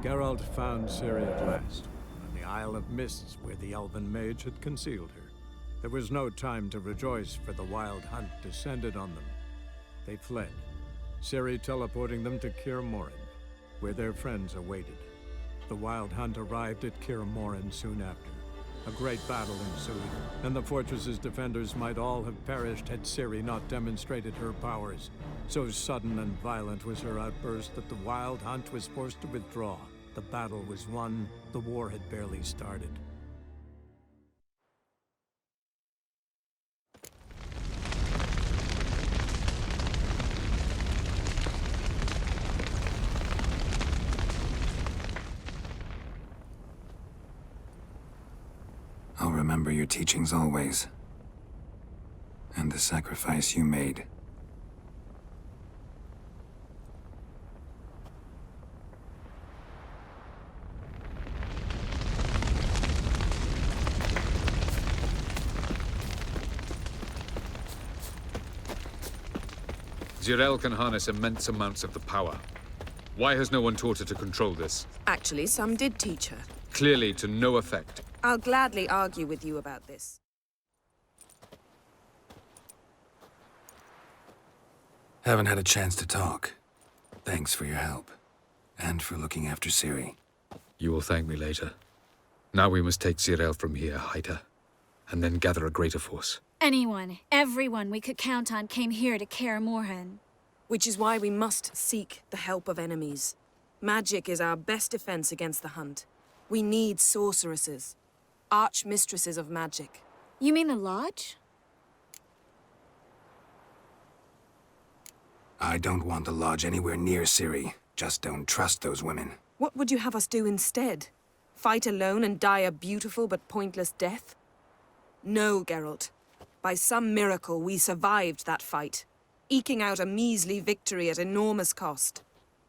Geralt found Ciri at last, on the Isle of Mists where the Elven mage had concealed her. There was no time to rejoice, for the Wild Hunt descended on them. They fled, Ciri teleporting them to Kaer Morhen, where their friends awaited. The Wild Hunt arrived at Kaer Morhen soon after. A great battle ensued, and the fortress's defenders might all have perished had Ciri not demonstrated her powers. So sudden and violent was her outburst that the Wild Hunt was forced to withdraw. The battle was won. The war had barely started. I'll remember your teachings always. And the sacrifice you made. Zirael can harness immense amounts of the power. Why has no one taught her to control this? Actually, some did teach her. Clearly to no effect. I'll gladly argue with you about this. Haven't had a chance to talk. Thanks for your help. And for looking after Ciri. You will thank me later. Now we must take Zirael from here, hide her, and then gather a greater force. Anyone, everyone we could count on came here to Kaer Morhen. Which is why we must seek the help of enemies. Magic is our best defense against the Hunt. We need sorceresses. Archmistresses of magic. You mean the Lodge? I don't want the Lodge anywhere near Ciri. Just don't trust those women. What would you have us do instead? Fight alone and die a beautiful but pointless death? No, Geralt. By some miracle, we survived that fight, eking out a measly victory at enormous cost.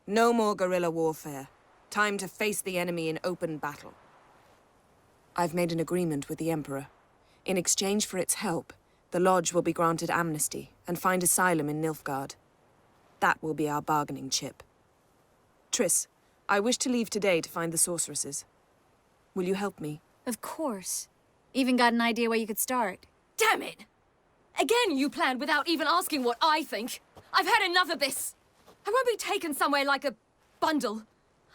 No more guerrilla warfare. Time to face the enemy in open battle. I've made an agreement with the Emperor. In exchange for its help, the Lodge will be granted amnesty and find asylum in Nilfgaard. That will be our bargaining chip. Triss, I wish to leave today to find the sorceresses. Will you help me? Of course. Even got an idea where you could start. Damn it! Again you planned without even asking what I think. I've had enough of this. I won't be taken somewhere like a bundle.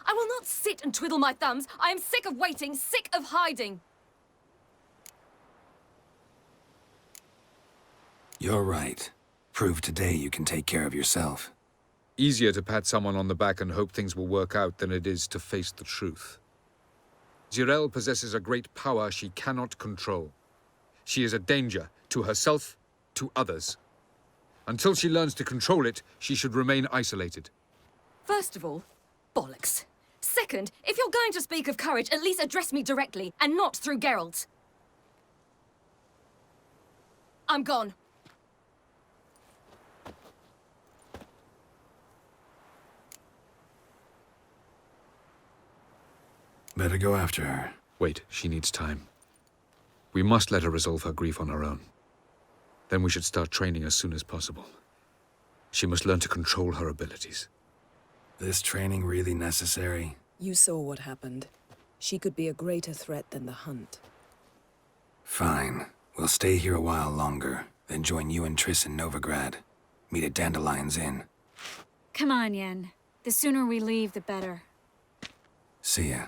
I will not sit and twiddle my thumbs. I am sick of waiting, sick of hiding. You're right. Prove today you can take care of yourself. Easier to pat someone on the back and hope things will work out than it is to face the truth. Zirael possesses a great power she cannot control. She is a danger to herself, to others. Until she learns to control it, she should remain isolated. First of all, bollocks. Second, if you're going to speak of courage, at least address me directly, and not through Geralt. I'm gone. Better go after her. Wait, she needs time. We must let her resolve her grief on her own. Then we should start training as soon as possible. She must learn to control her abilities. This training really necessary? You saw what happened. She could be a greater threat than the Hunt. Fine. We'll stay here a while longer, then join you and Triss in Novigrad. Meet at Dandelion's Inn. Come on, Yen. The sooner we leave, the better. See ya.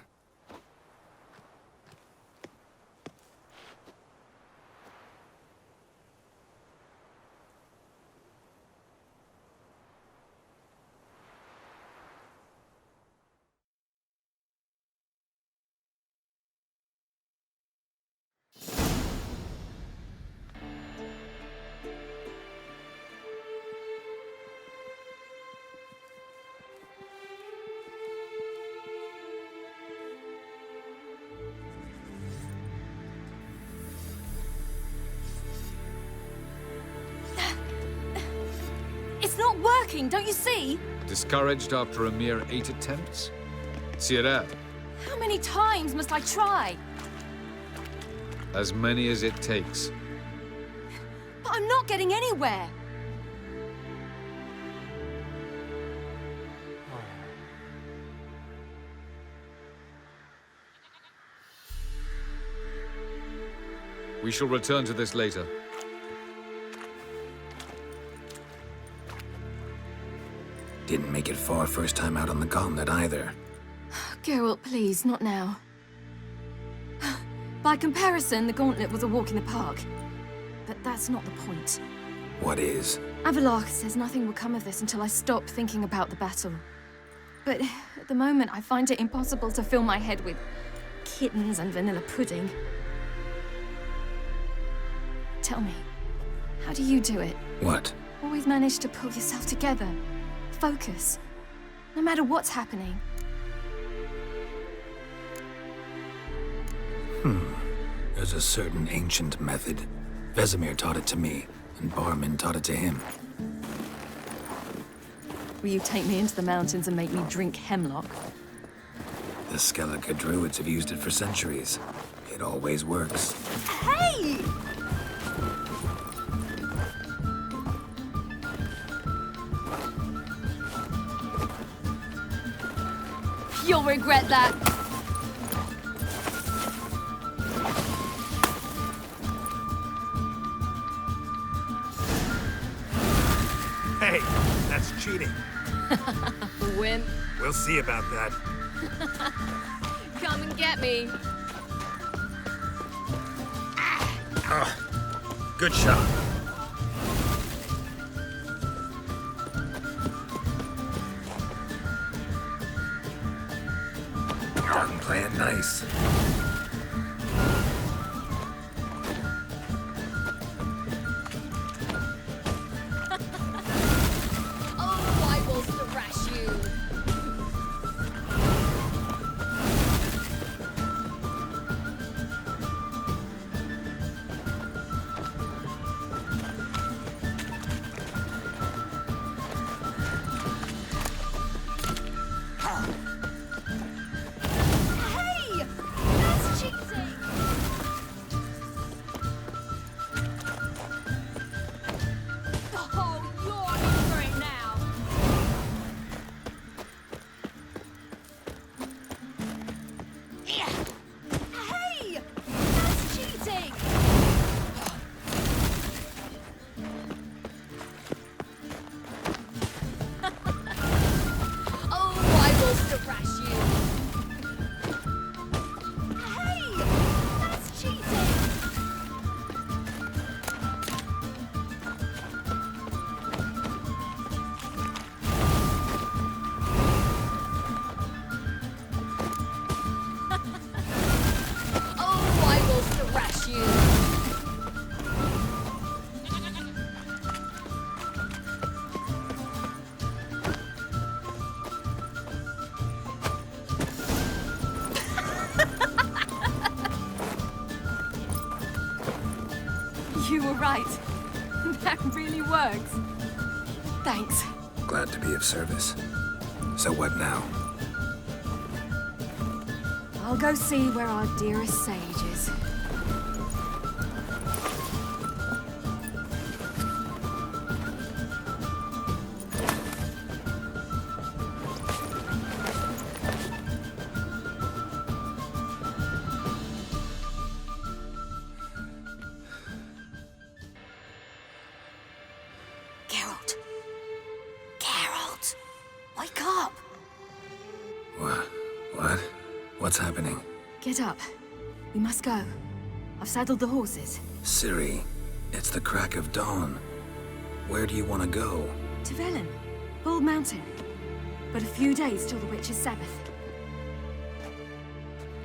It's not working, don't you see? Discouraged after a mere 8 attempts? Zirael, How many times must I try? as many as it takes. But I'm not getting anywhere. We shall return to this later. Didn't make it far first time out on the gauntlet either. Geralt, please, not now. By comparison, the gauntlet was a walk in the park. But that's not the point. What is? Avalok says nothing will come of this until I stop thinking about the battle. But at the moment, I find it impossible to fill my head with kittens and vanilla pudding. Tell me, how do you do it? What? Always manage to pull yourself together. Focus. No matter what's happening. There's a certain ancient method. Vesemir taught it to me, and Barman taught it to him. Will you take me into the mountains and make me drink hemlock? The Skellige druids have used it for centuries. It always works. Hey! You'll regret that. Hey, that's cheating. Wimp. We'll see about that. Come and get me. Good shot. Done playing nice. Oh, I will thrash you. Hey! That's cheating! Oh, you're in for it now. Hey! That's cheating! Oh, I will thrash you! Hey! That's cheating! Oh, I will thrash you! You were right. That really works. Thanks. Glad to be of service. So what now? I'll go see where our dearest sage is. Geralt. Geralt! Wake up! What? What's happening? Get up. We must go. I've saddled the horses. Ciri, it's the crack of dawn. Where do you want to go? To Velen. Bald Mountain. But a few days till the Witch's Sabbath.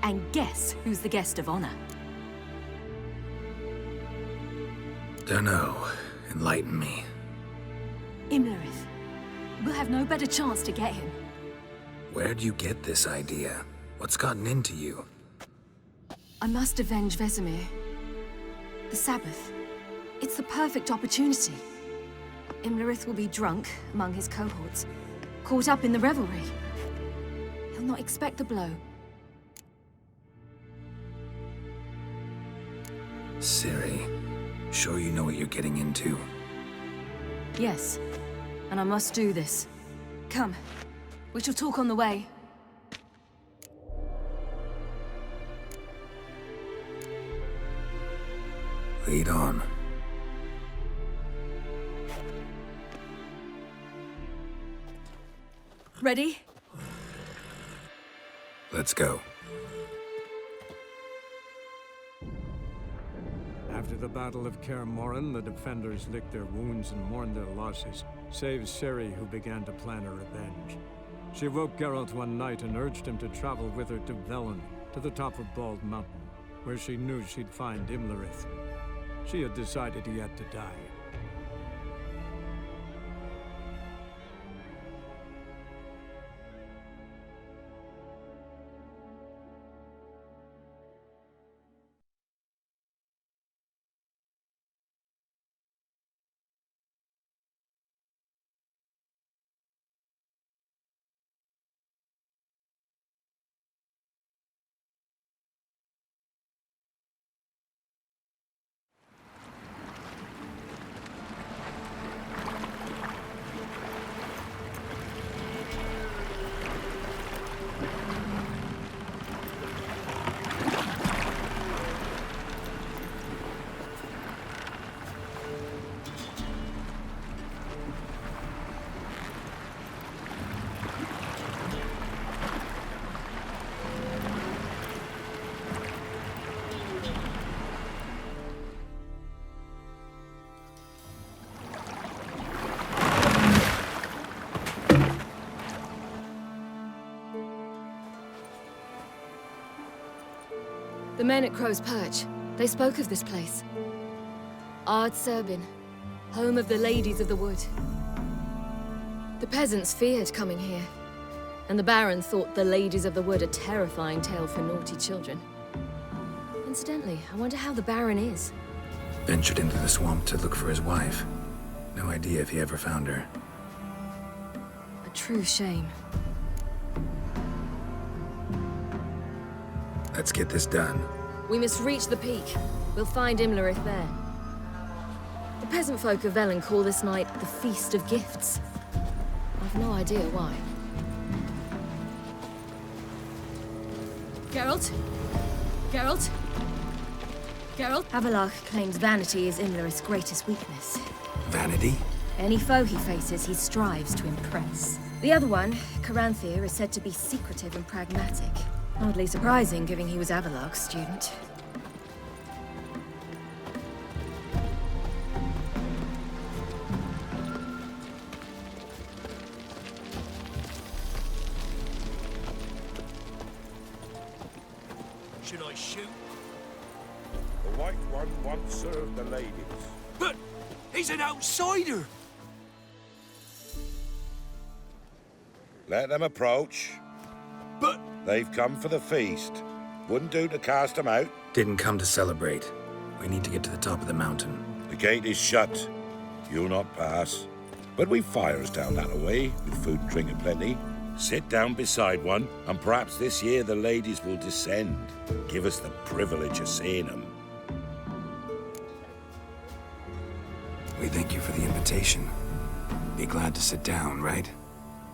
And guess who's the guest of honor? Dunno. Enlighten me. Imlerith. We'll have no better chance to get him. Where'd you get this idea? What's gotten into you? I must avenge Vesemir. The Sabbath. It's the perfect opportunity. Imlerith will be drunk among his cohorts, caught up in the revelry. He'll not expect the blow. Ciri, sure you know what you're getting into? Yes, and I must do this. Come, we shall talk on the way. Lead on. Ready? Let's go. After the Battle of Kaer Morhen, the defenders licked their wounds and mourned their losses, save Ciri, who began to plan a revenge. She woke Geralt one night and urged him to travel with her to Velen, to the top of Bald Mountain, where she knew she'd find Imlerith. She had decided he had to die. The men at Crow's Perch, they spoke of this place. Ard Serbin, home of the Ladies of the Wood. The peasants feared coming here, and the Baron thought the Ladies of the Wood a terrifying tale for naughty children. Incidentally, I wonder how the Baron is. Ventured into the swamp to look for his wife. No idea if he ever found her. A true shame. Let's get this done. We must reach the peak. We'll find Imlerith there. The peasant folk of Velen call this night the Feast of Gifts. I've no idea why. Geralt? Geralt? Geralt? Havelock claims vanity is Imlerith's greatest weakness. Vanity? Any foe he faces, he strives to impress. The other one, Caranthir, is said to be secretive and pragmatic. Oddly surprising, given he was Avalok's student. Should I shoot? The White One once served the ladies. But he's an outsider! Let them approach. But They've come for the feast. Wouldn't do to cast them out. Didn't come to celebrate. We need to get to the top of the mountain. The gate is shut. You'll not pass. But we've fires down that way, with food and drink aplenty. Sit down beside one, and perhaps this year the ladies will descend. Give us the privilege of seeing them. We thank you for the invitation. Be glad to sit down, right?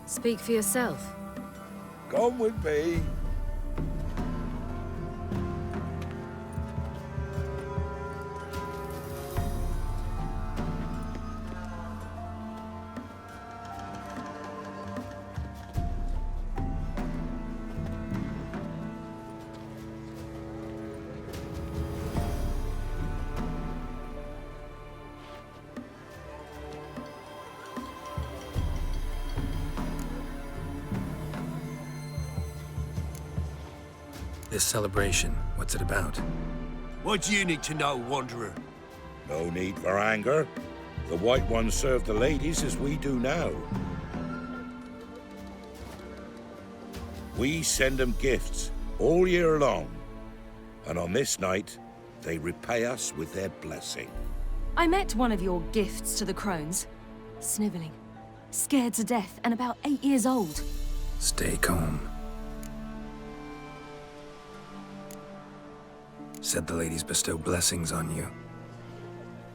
Speak for yourself. Come with me. This celebration, what's it about? what do you need to know, Wanderer? No need for anger. The White Ones serve the ladies as we do now. We send them gifts all year long. And on this night, they repay us with their blessing. I met one of your gifts to the crones. Sniveling. Scared to death and about 8 years old. Stay calm. Said the ladies bestow blessings on you.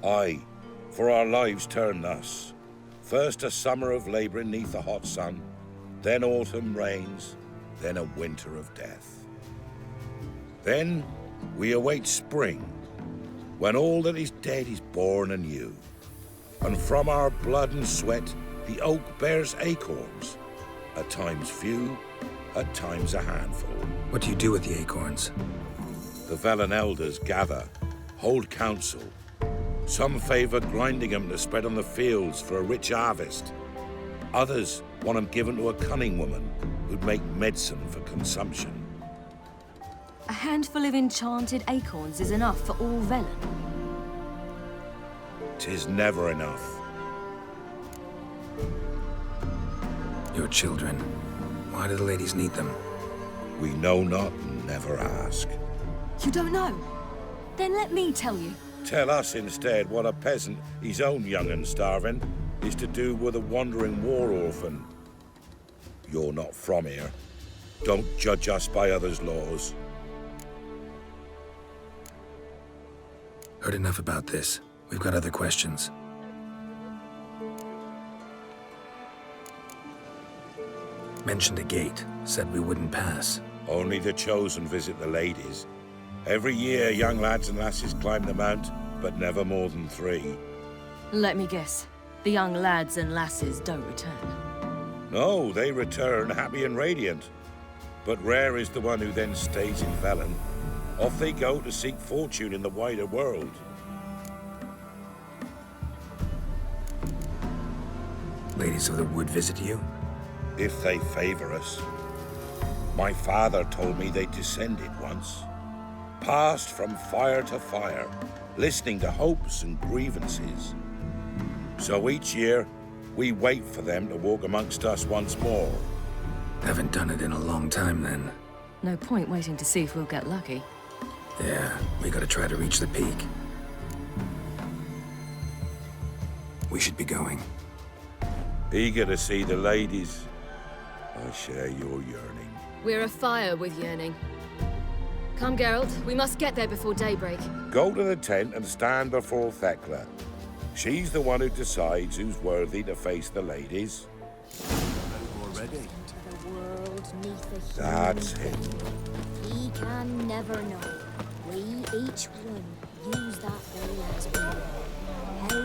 Aye, for our lives turn thus. First a summer of labouring neath the hot sun, then autumn rains, then a winter of death. Then we await spring, when all that is dead is born anew. And from our blood and sweat, the oak bears acorns, at times few, at times a handful. What do you do with the acorns? The Velen elders gather, hold council. Some favor grinding them to spread on the fields for a rich harvest. Others want them given to a cunning woman who'd make medicine for consumption. A handful of enchanted acorns is enough for all Velen. 'Tis never enough. Your children. Why do the ladies need them? We know not and never ask. You don't know? Then let me tell you. Tell us instead what a peasant, his own young and starving, is to do with a wandering war orphan. You're not from here. Don't judge us by others' laws. Heard enough about this. We've got other questions. Mentioned a gate. Said we wouldn't pass. Only the chosen visit the ladies. Every year, young lads and lasses climb the mount, but never more than 3. Let me guess. The young lads and lasses don't return. No, they return happy and radiant. But rare is the one who then stays in Velen. Off they go to seek fortune in the wider world. Ladies of the wood visit you? If they favor us. My father told me they descended once. Passed from fire to fire, listening to hopes and grievances. So each year, we wait for them to walk amongst us once more. Haven't done it in a long time, then. No point waiting to see if we'll get lucky. Yeah, we gotta try to reach the peak. We should be going. Eager to see the ladies. I share your yearning. We're afire with yearning. Come, Geralt. We must get there before daybreak. Go to the tent and stand before Thekla. She's the one who decides who's worthy to face the ladies. Already? The world neath the That's it. He can never know. We each one use that way as we will. How we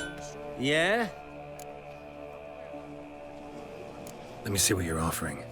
will. Yeah? Let me see what you're offering.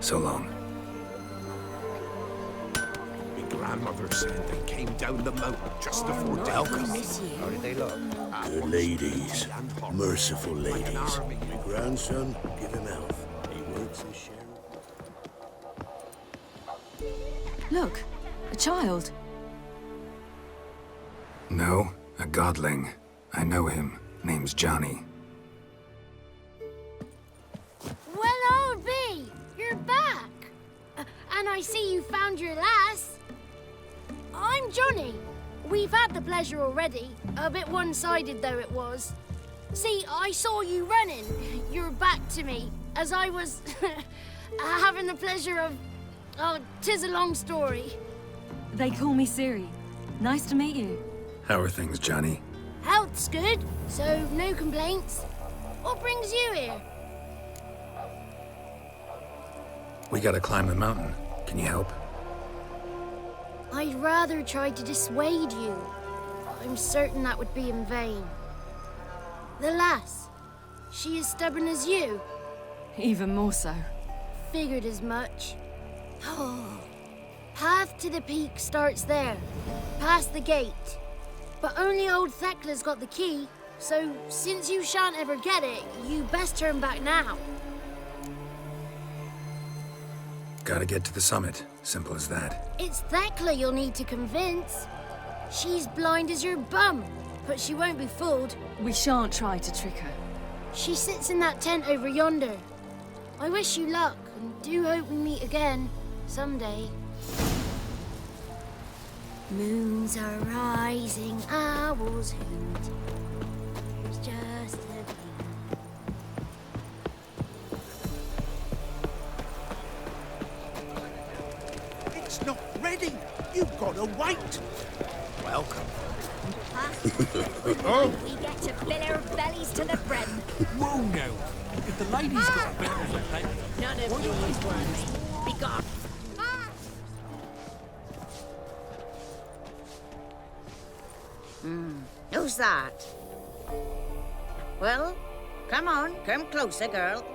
So long. My grandmother said they came down the mountain just before daybreak. How did they look? Good ladies, merciful ladies. My grandson, give him health. He works his share. Look, a child. No, a godling. I know him. Name's Johnny. Well, old B, you're back. And I see you found your lass. I'm Johnny. We've had the pleasure already. A bit one-sided though it was. See, I saw you running. Your back to me, as I was having the pleasure of... Oh, 'tis a long story. They call me Ciri. Nice to meet you. How are things, Johnny? Health's good, so no complaints. What brings you here? We gotta climb the mountain. Can you help? I'd rather try to dissuade you. I'm certain that would be in vain. The lass, she is stubborn as you. Even more so. Figured as much. Path to the peak starts there, past the gate. But only old Thekla's got the key, so since you shan't ever get it, you best turn back now. Gotta get to the summit. Simple as that. It's Thekla you'll need to convince. She's blind as your bum, but she won't be fooled. We shan't try to trick her. She sits in that tent over yonder. I wish you luck, and do hope we meet again, someday. Moons are rising, owls hoot. It's just a dream. It's not ready. You've got to wait. Welcome. We get to fill our bellies to the brim. Whoa now! If the lady's got a bit of a plate, None of these words. Be gone. Who's that? Well, come on, come closer, girl.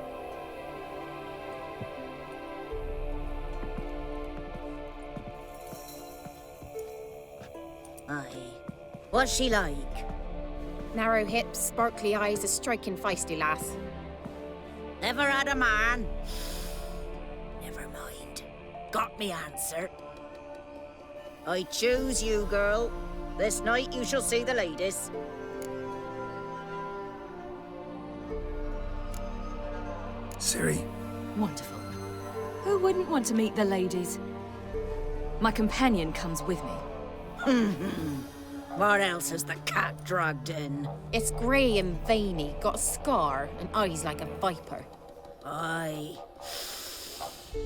Aye. What's she like? Narrow hips, sparkly eyes, a striking feisty lass. Never had a man? Never mind. Got me answer. I choose you, girl. This night you shall see the ladies. Ciri, Wonderful. Who wouldn't want to meet the ladies? My companion comes with me. What else has the cat dragged in? It's grey and veiny, got a scar, and eyes like a viper. Aye.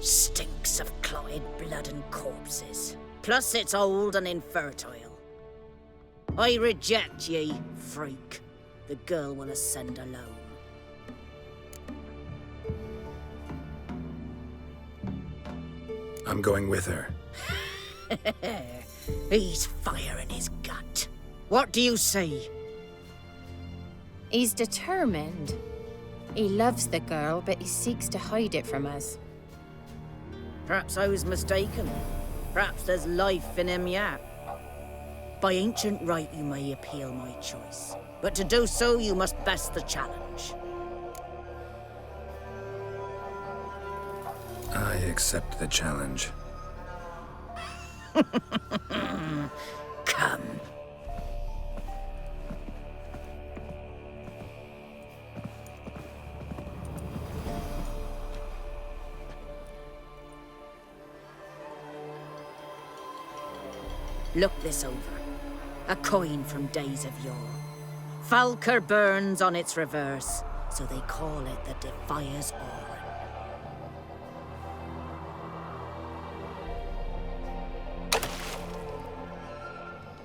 Stinks of clotted blood and corpses. Plus it's old and infertile. I reject ye, freak. The girl will ascend alone. I'm going with her. He's fire in his gut. What do you say? He's determined. He loves the girl, but he seeks to hide it from us. Perhaps I was mistaken. Perhaps there's life in him yet. By ancient right, you may appeal my choice. But to do so, you must best the challenge. I accept the challenge. Come. Look this over. A coin from days of yore. Falker burns on its reverse, so they call it the Defier's Aura.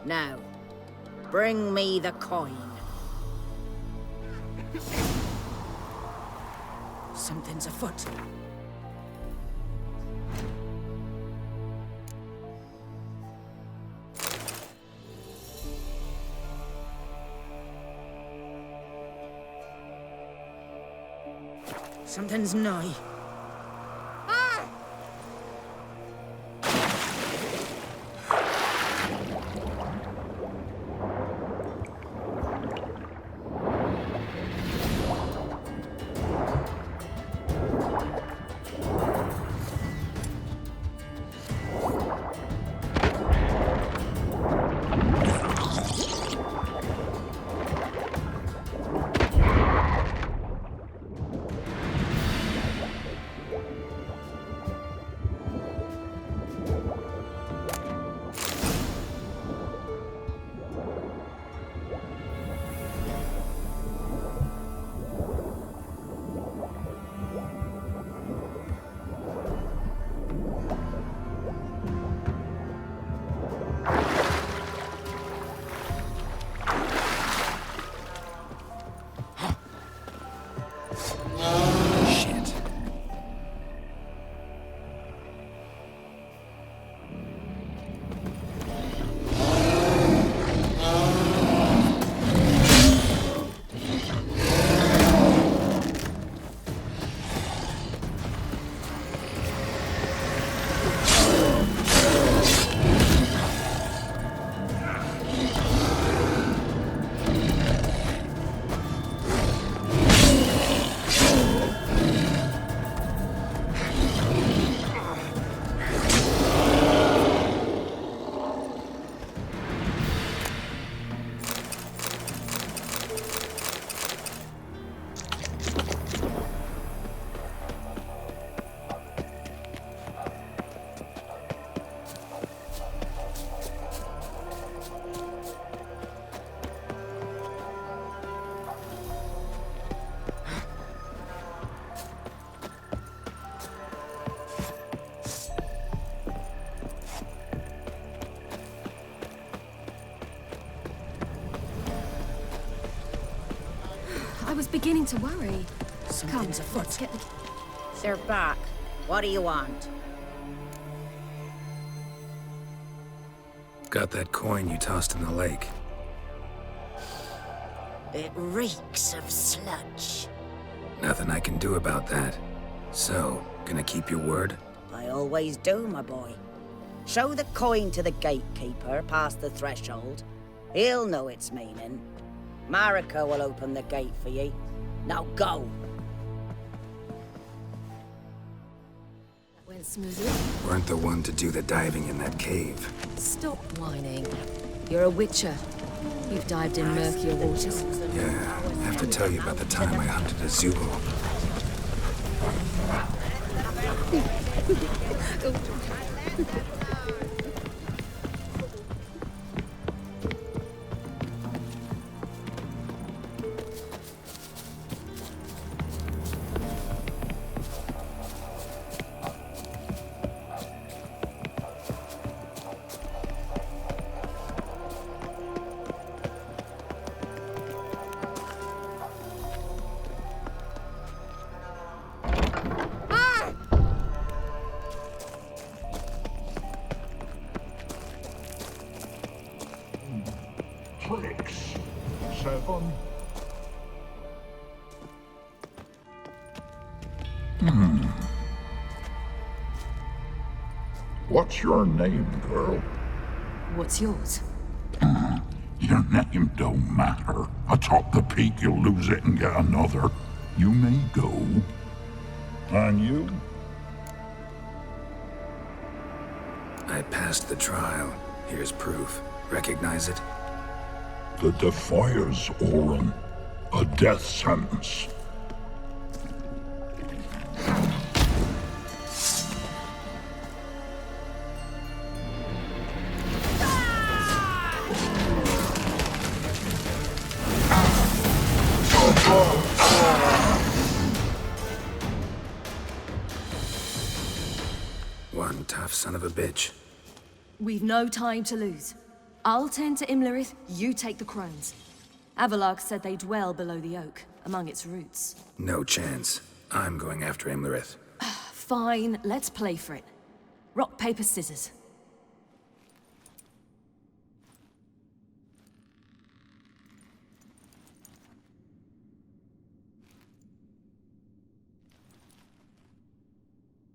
Now, bring me the coin. Something's afoot. Something's nigh. beginning to worry. Something's Come, afoot. let's get the... They're back. What do you want? Got that coin you tossed in the lake. It reeks of sludge. Nothing I can do about that. So, gonna keep your word? I always do, my boy. Show the coin to the gatekeeper past the threshold. He'll know its meaning. Marika will open the gate for ye. Now go! That went smoothly. Weren't the one to do the diving in that cave. Stop whining. You're a witcher. You've dived in murkier waters. Yeah, I have to tell you about the time I hunted a Zulu. Tricks. 7. What's your name, girl? What's yours? Your name don't matter. Atop the peak, you'll lose it and get another. You may go. And you? I passed the trial. Here's proof. Recognize it? The Defier's Orin. A death sentence. One tough son of a bitch. We've no time to lose. I'll tend to Imlerith, you take the crones. Avalok said they dwell below the oak, among its roots. No chance. I'm going after Imlerith. Fine, let's play for it. Rock, paper, scissors.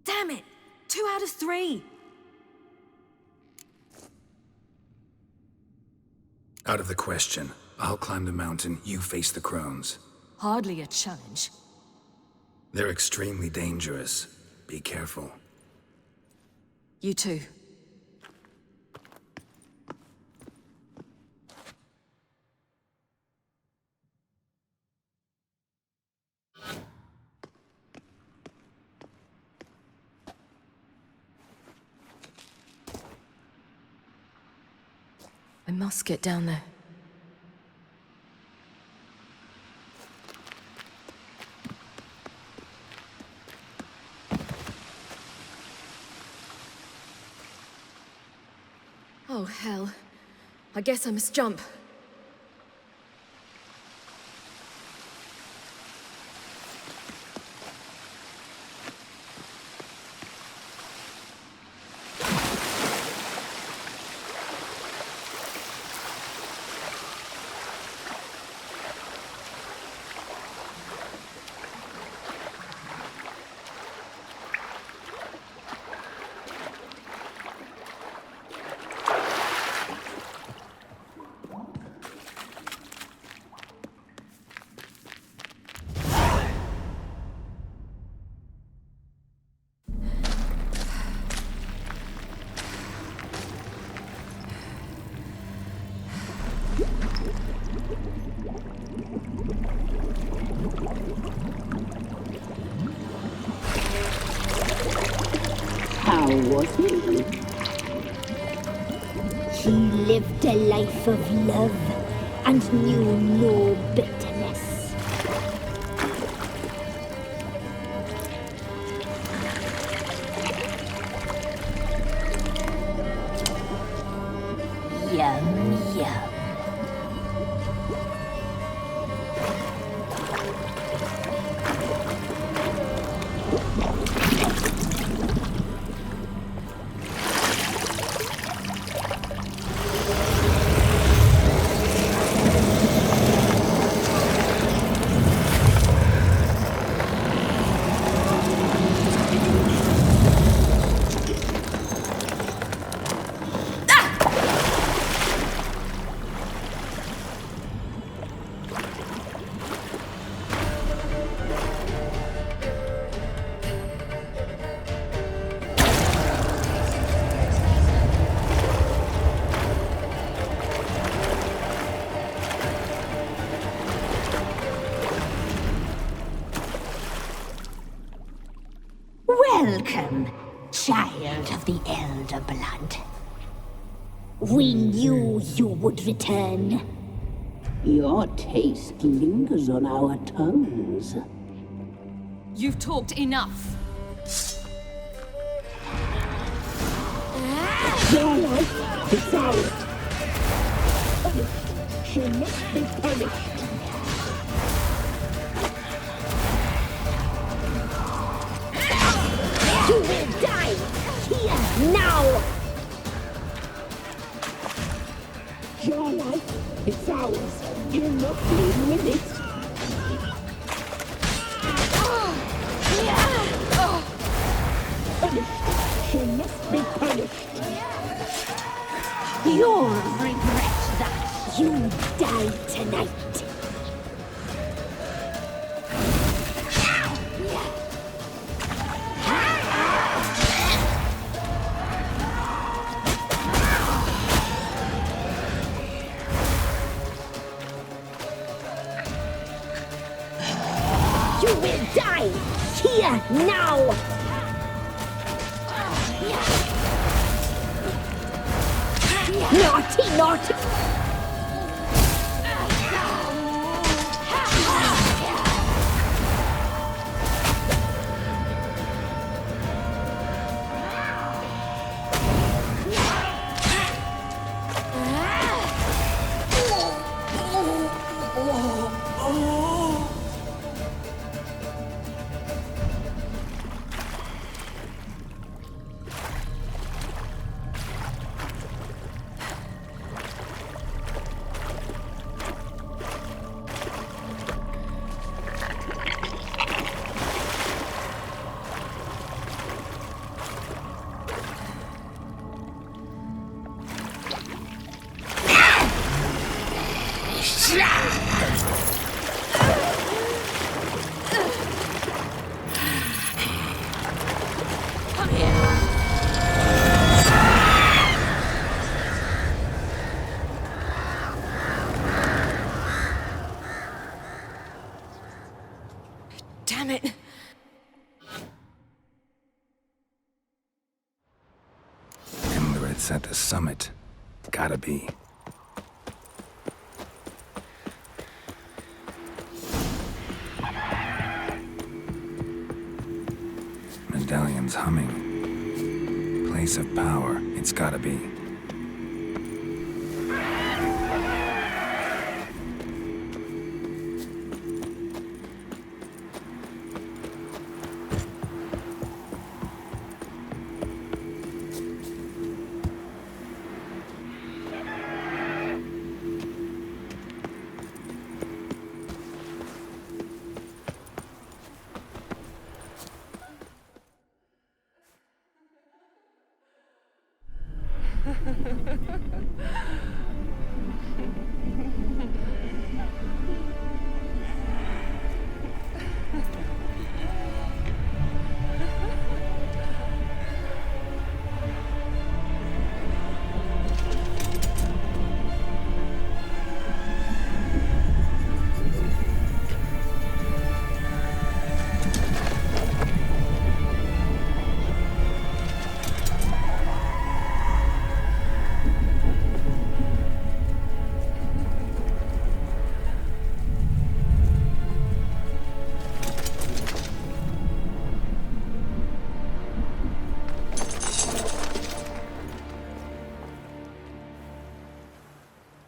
Damn it! 2 out of 3! Out of the question. I'll climb the mountain, you face the crones. Hardly a challenge. They're extremely dangerous. Be careful. You too. I must get down there. Oh, hell. I guess I must jump. How was he? He lived a life of love and knew no bitterness. Yum, yum. Welcome, child of the Elder Blood. We knew you would return. Your taste lingers on our tongues. You've talked enough. Your life is ours. She must be punished. You will die here now. Your life is ours. You must live with it. Punished. She must be punished. You'll regret that. You die tonight. You will die here now. Naughty, naughty! Damn it. Embers at the summit. Gotta be. Medallion's humming. Place of power. It's gotta be.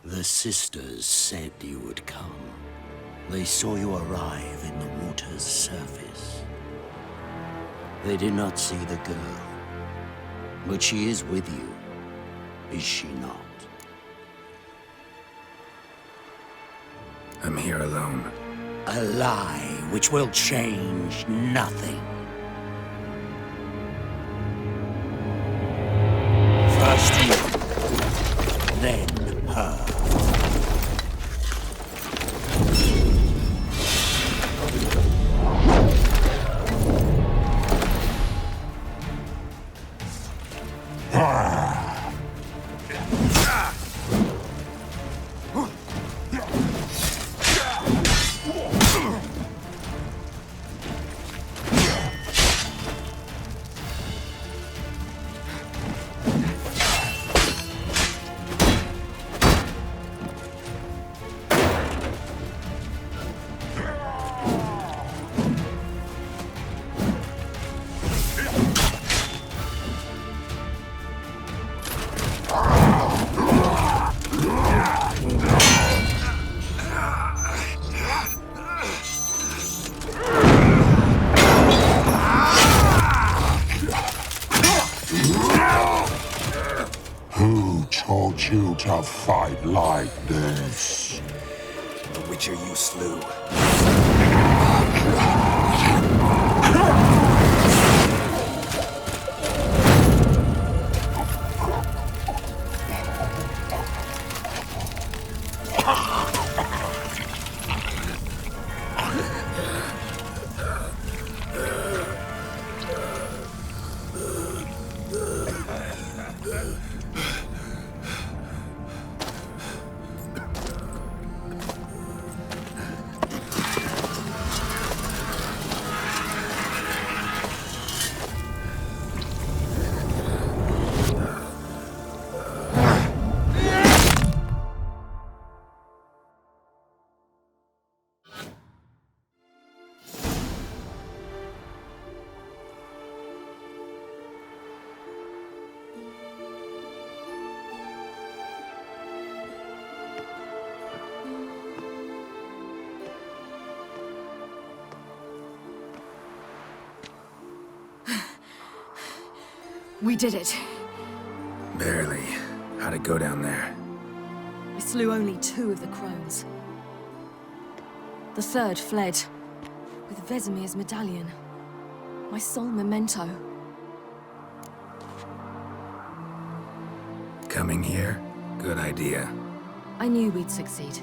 The sisters said you would come. They saw you arrive in the water's surface. They did not see the girl. But she is with you, is she not? I'm here alone. A lie which will change nothing. First you, then her. to fight like this. The Witcher you slew. We did it. Barely. How'd it go down there? We slew only 2 of the crones. The 3rd fled, with Vesemir's medallion. My sole memento. Coming here? Good idea. I knew we'd succeed.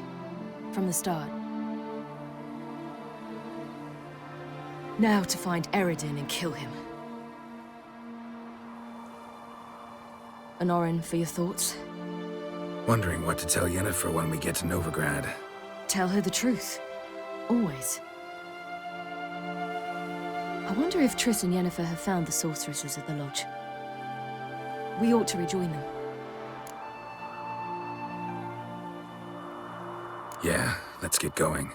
From the start. Now to find Eredin and kill him. Honorin, for your thoughts? Wondering what to tell Yennefer when we get to Novigrad. Tell her the truth. Always. I wonder if Triss and Yennefer have found the sorceresses at the lodge. We ought to rejoin them. Yeah, let's get going.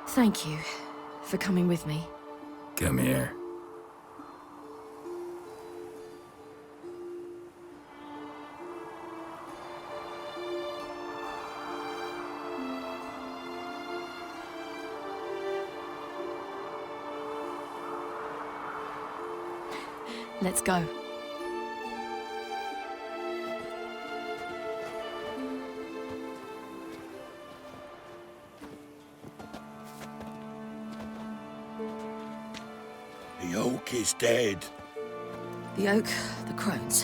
Thank you for coming with me. Come here. Let's go. The oak is dead. The oak, the crones.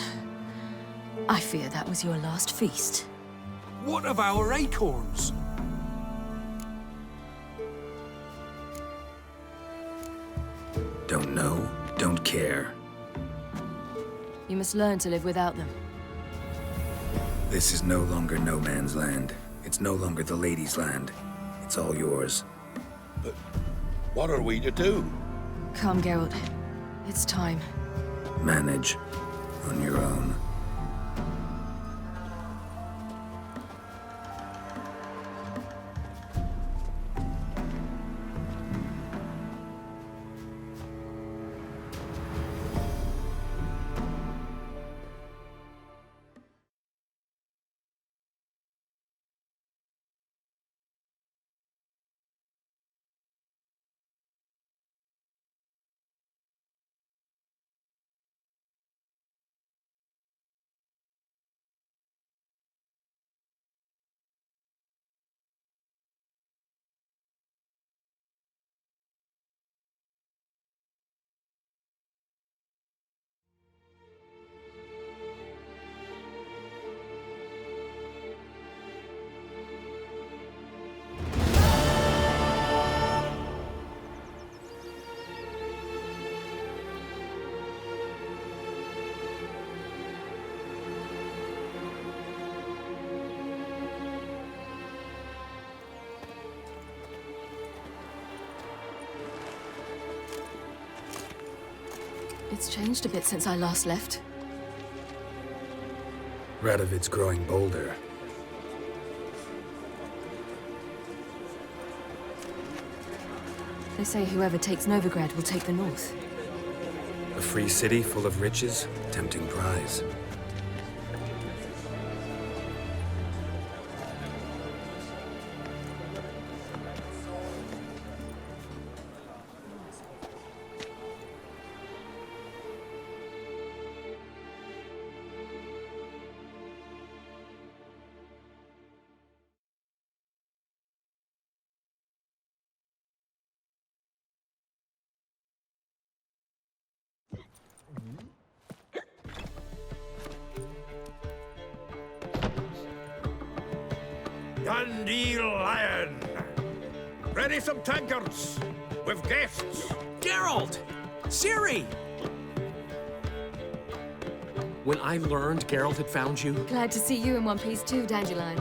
I fear that was your last feast. What of our acorns? Don't know, don't care. You must learn to live without them. This is no longer no man's land. It's no longer the lady's land. It's all yours. But what are we to do? Come, Geralt. It's time. Manage on your own. It's changed a bit since I last left. Radovid's growing bolder. They say whoever takes Novigrad will take the north. A free city full of riches, tempting prize. Bandy Lion! Ready some tankards! With guests! Geralt! Ciri! When I learned Geralt had found you... Glad to see you in one piece too, Dandelion.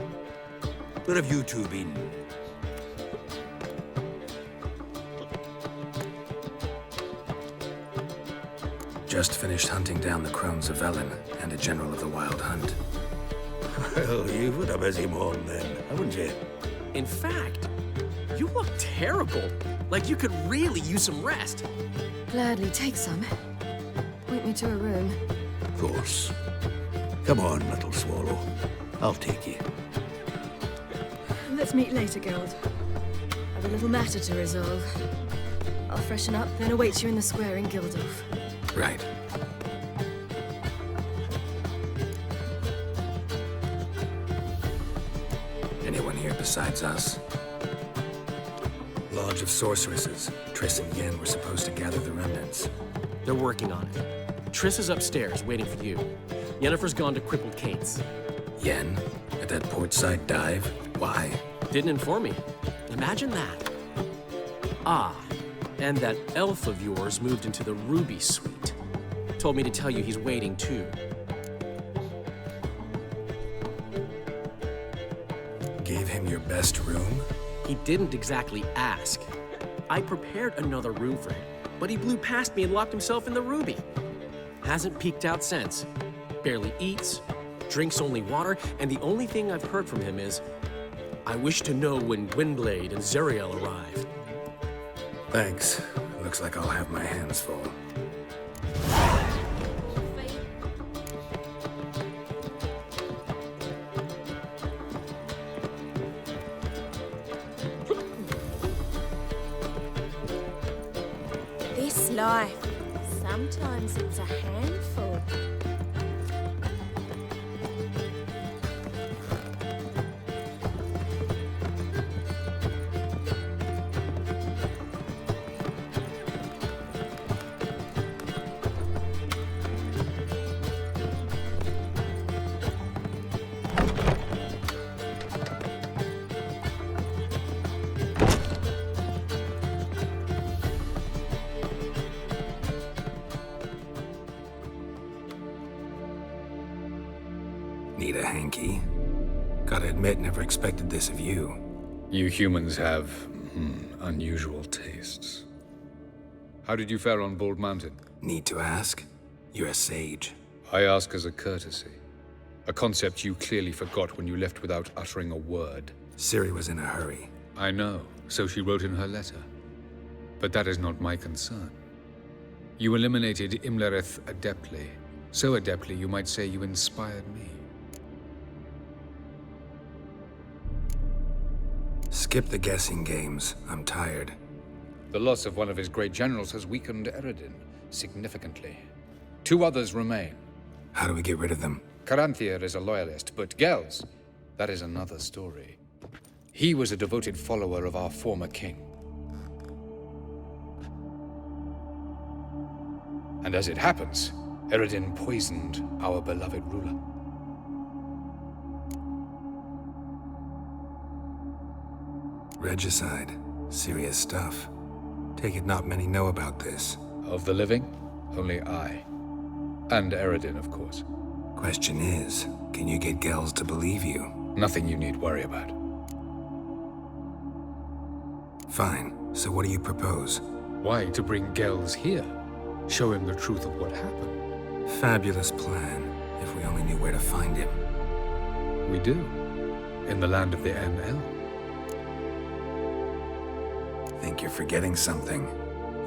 Where have you two been? Just finished hunting down the crones of Velen and a general of the Wild Hunt. Well, you've had a busy morning then, haven't you? In fact, you look terrible. Like you could really use some rest. Gladly take some. Point me to a room. Of course. Come on, little swallow. I'll take you. Let's meet later, Geralt. I've a little matter to resolve. I'll freshen up, then await you in the square in Gildorf. Right. Anyone here besides us? Lodge of Sorceresses. Triss and Yen were supposed to gather the remnants. They're working on it. Triss is upstairs, waiting for you. Yennefer's gone to Crippled Kate's. Yen? At that portside dive? Why? Didn't inform me. Imagine that. Ah, and that elf of yours moved into the Ruby Suite. Told me to tell you he's waiting too. Gave him your best room? He didn't exactly ask. I prepared another room for him, but he blew past me and locked himself in the Ruby. Hasn't peeked out since. Barely eats, drinks only water, and the only thing I've heard from him is, I wish to know when Gwynblade and Zariel arrive. Thanks. Looks like I'll have my hands full. This life, sometimes it's a handful. Need a hanky? Gotta admit, never expected this of you. You humans have unusual tastes. How did you fare on Bald Mountain? Need to ask? You're a sage. I ask as a courtesy. A concept you clearly forgot when you left without uttering a word. Ciri was in a hurry. I know, so she wrote in her letter. But that is not my concern. You eliminated Imlerith adeptly. So adeptly, you might say you inspired me. Skip the guessing games. I'm tired. The loss of one of his great generals has weakened Eredin significantly. 2 others remain. How do we get rid of them? Caranthir is a loyalist, but Gels, that is another story. He was a devoted follower of our former king. And as it happens, Eredin poisoned our beloved ruler. Regicide. Serious stuff. Take it not many know about this. Of the living, only I. And Eredin, of course. Question is, can you get Gels to believe you? Nothing you need worry about. Fine. So what do you propose? Why, to bring Gels here. Show him the truth of what happened. Fabulous plan, if we only knew where to find him. We do. In the land of the NL. Think you're forgetting something.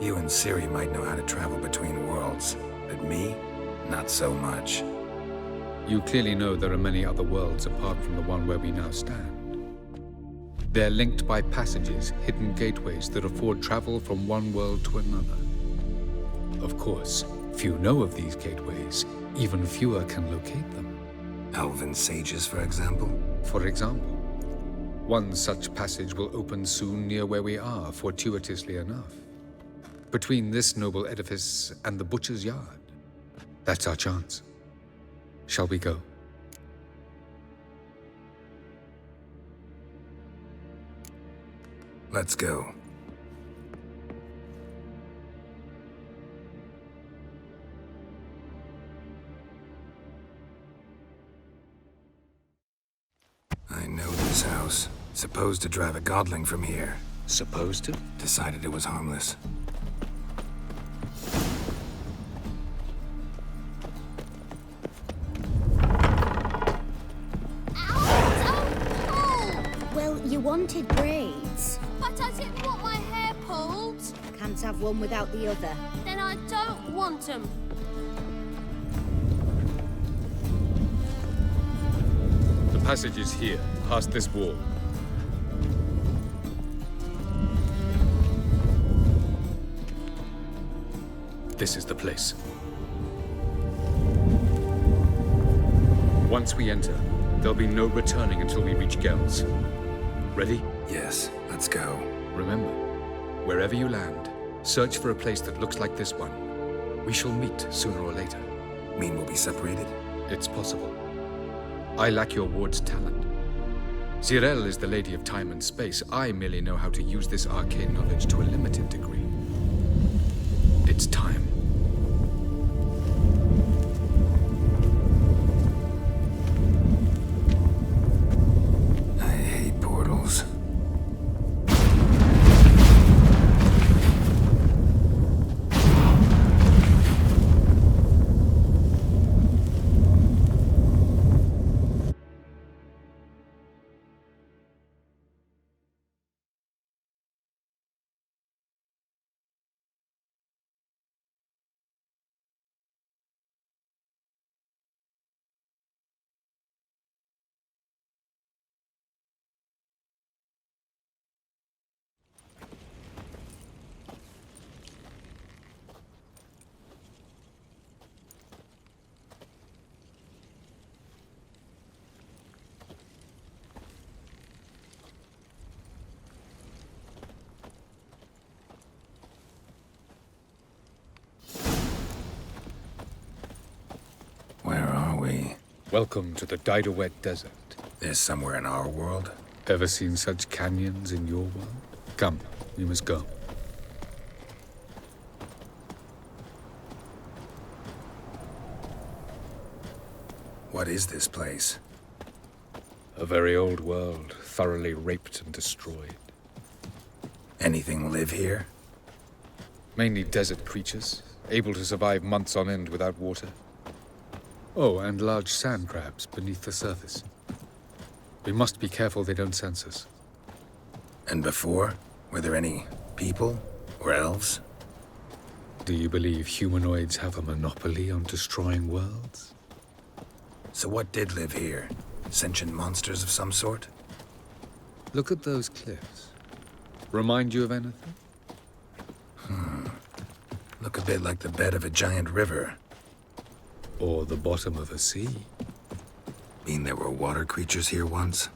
You and Ciri might know how to travel between worlds, but me, not so much. You clearly know there are many other worlds apart from the one where we now stand. They're linked by passages, hidden gateways that afford travel from one world to another. Of course, few know of these gateways. Even fewer can locate them. Elven sages, for example? For example. One such passage will open soon near where we are, fortuitously enough. Between this noble edifice and the butcher's yard. That's our chance. Shall we go? Let's go. I know this house. Supposed to drive a godling from here. Supposed to? Decided it was harmless. Well, you wanted braids. But I didn't want my hair pulled. Can't have one without the other. Then I don't want them. The passage is here, past this wall. This is the place. Once we enter, there'll be no returning until we reach Gel's. Ready? Yes, let's go. Remember, wherever you land, search for a place that looks like this one. We shall meet sooner or later. Mean we'll be separated? It's possible. I lack your ward's talent. Zirel is the lady of time and space. I merely know how to use this arcane knowledge to a limited degree. It's time. I hate portals. Welcome to the Didowet Desert. There's somewhere in our world? Ever seen such canyons in your world? Come, we must go. What is this place? A very old world, thoroughly raped and destroyed. Anything live here? Mainly desert creatures, able to survive months on end without water. Oh, and large sand crabs beneath the surface. We must be careful they don't sense us. And before? Were there any people? Or elves? Do you believe humanoids have a monopoly on destroying worlds? So what did live here? Sentient monsters of some sort? Look at those cliffs. Remind you of anything? Look a bit like the bed of a giant river. Or the bottom of a sea. Mean there were water creatures here once?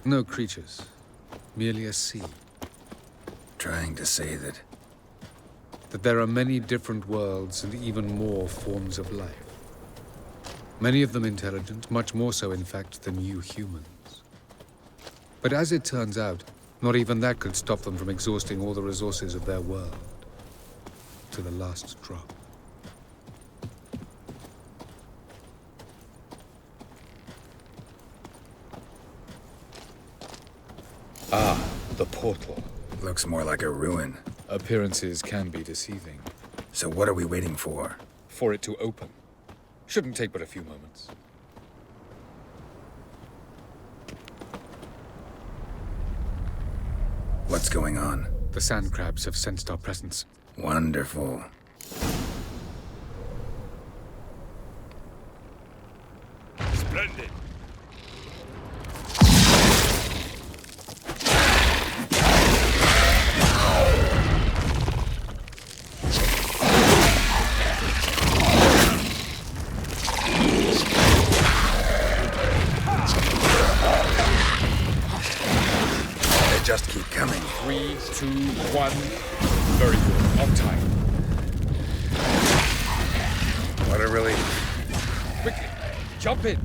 No creatures. Merely a sea. Trying to say that there are many different worlds and even more forms of life. Many of them intelligent, much more so in fact than you humans. But as it turns out, not even that could stop them from exhausting all the resources of their world. To the last drop. Ah, the portal. Looks more like a ruin. Appearances can be deceiving. So what are we waiting for? For it to open. Shouldn't take but a few moments. What's going on? The sand crabs have sensed our presence. Wonderful. Splendid. Just keep coming. 3, 2, 1. Very good. On time. What a relief. Quickly, jump in.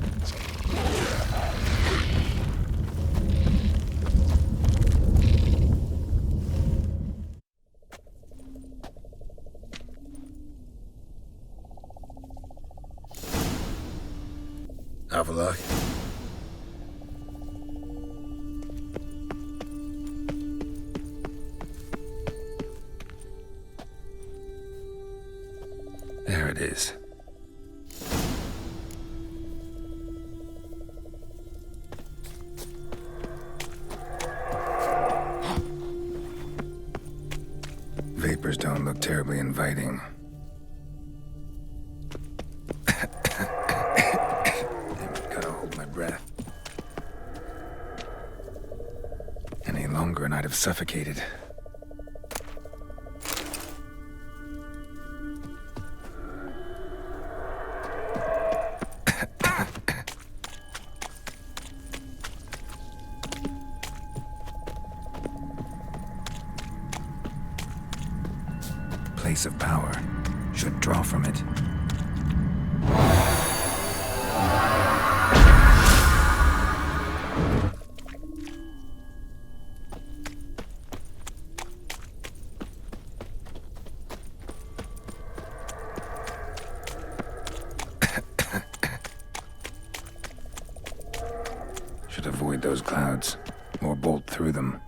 Have a look. There it is. Vapors don't look terribly inviting. Gotta hold my breath. Any longer and I'd have suffocated. Place of power. Should draw from it. Should avoid those clouds, or bolt through them.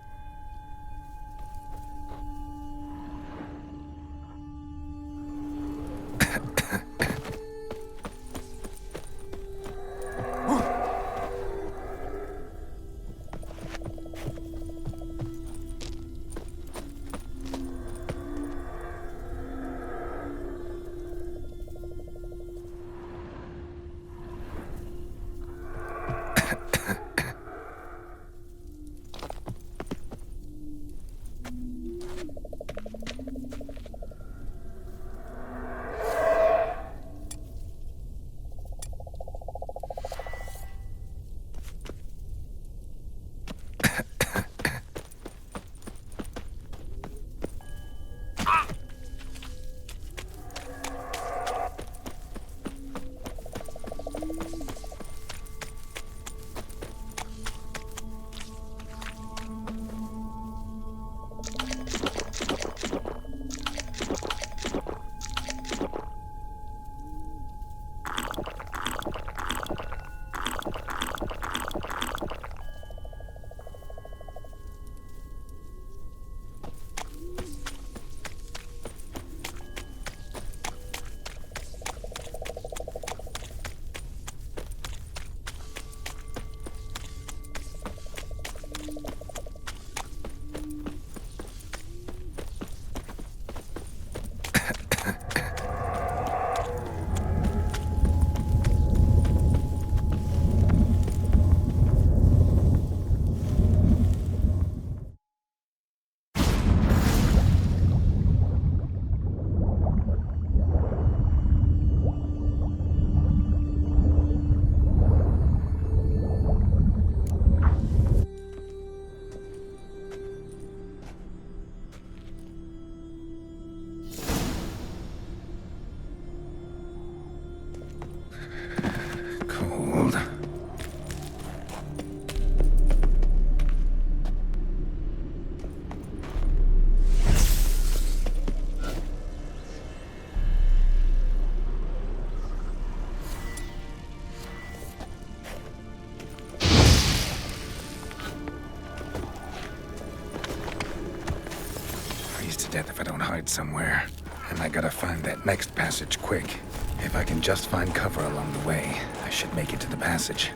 Death if I don't hide somewhere. And I gotta find that next passage quick. If I can just find cover along the way, I should make it to the passage.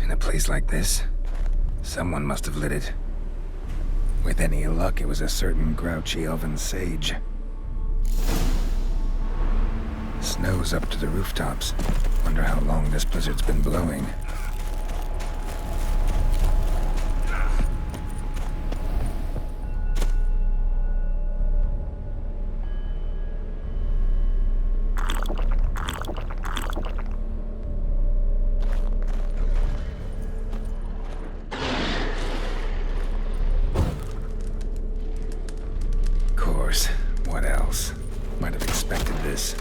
In a place like this, someone must have lit it. With any luck, it was a certain grouchy elven sage. Snow's up to the rooftops. Wonder how long this blizzard's been blowing. Of course. What else? Might have expected this.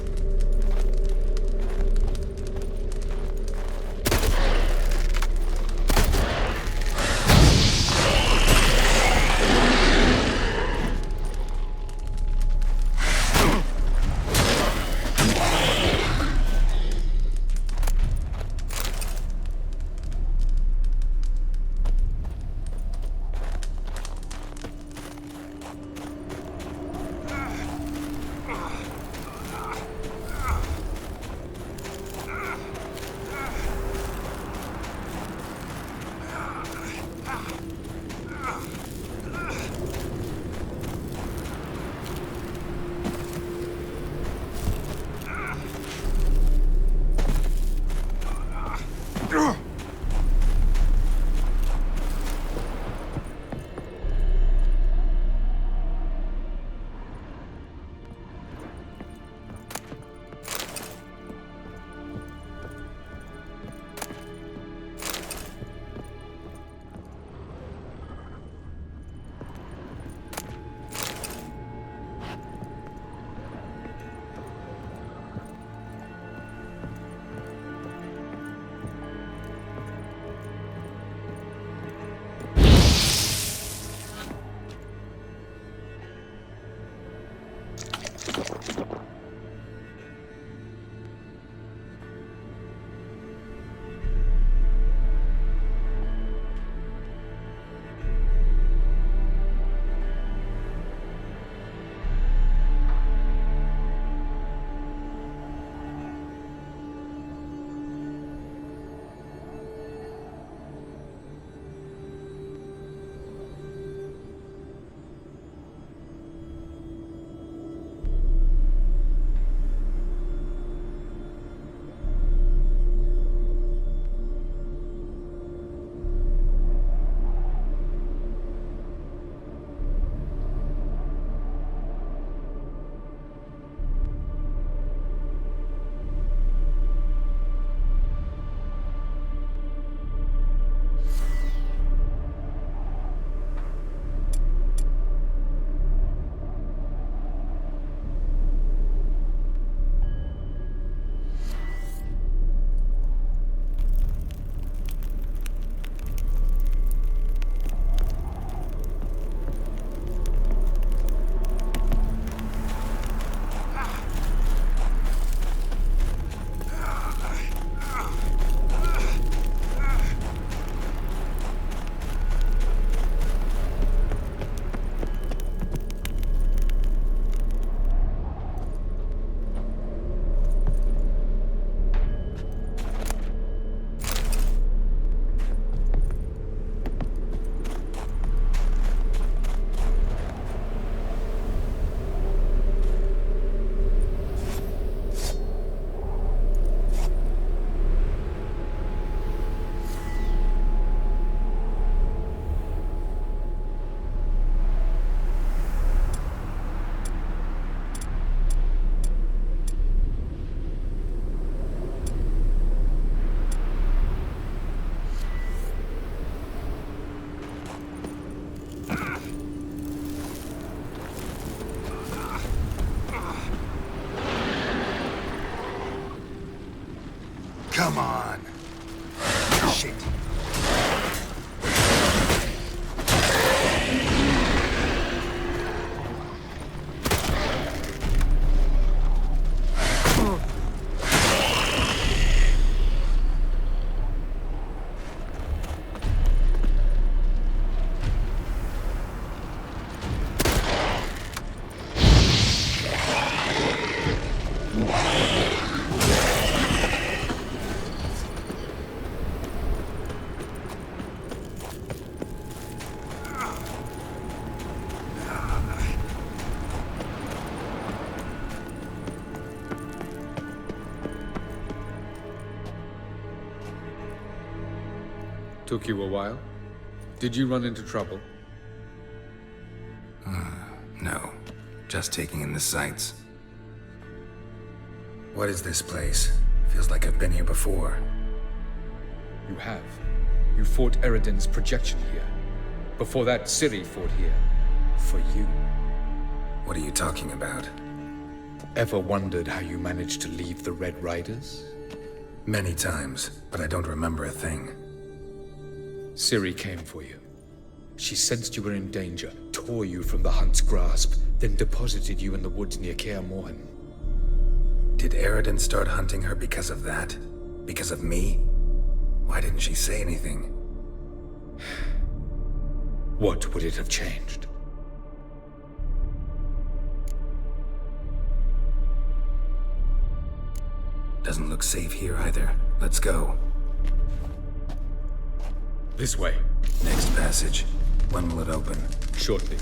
Come on. Shit. Took you a while? Did you run into trouble? No. Just taking in the sights. What is this place? Feels like I've been here before. You have. You fought Eredin's projection here. Before that, Ciri fought here. For you. What are you talking about? Ever wondered how you managed to leave the Red Riders? Many times, but I don't remember a thing. Ciri came for you. She sensed you were in danger, tore you from the Hunt's grasp, then deposited you in the woods near Kaer Morhen. Did Eredin start hunting her because of that? Because of me? Why didn't she say anything? What would it have changed? Doesn't look safe here either. Let's go. This way. Next passage. When will it open? Shortly.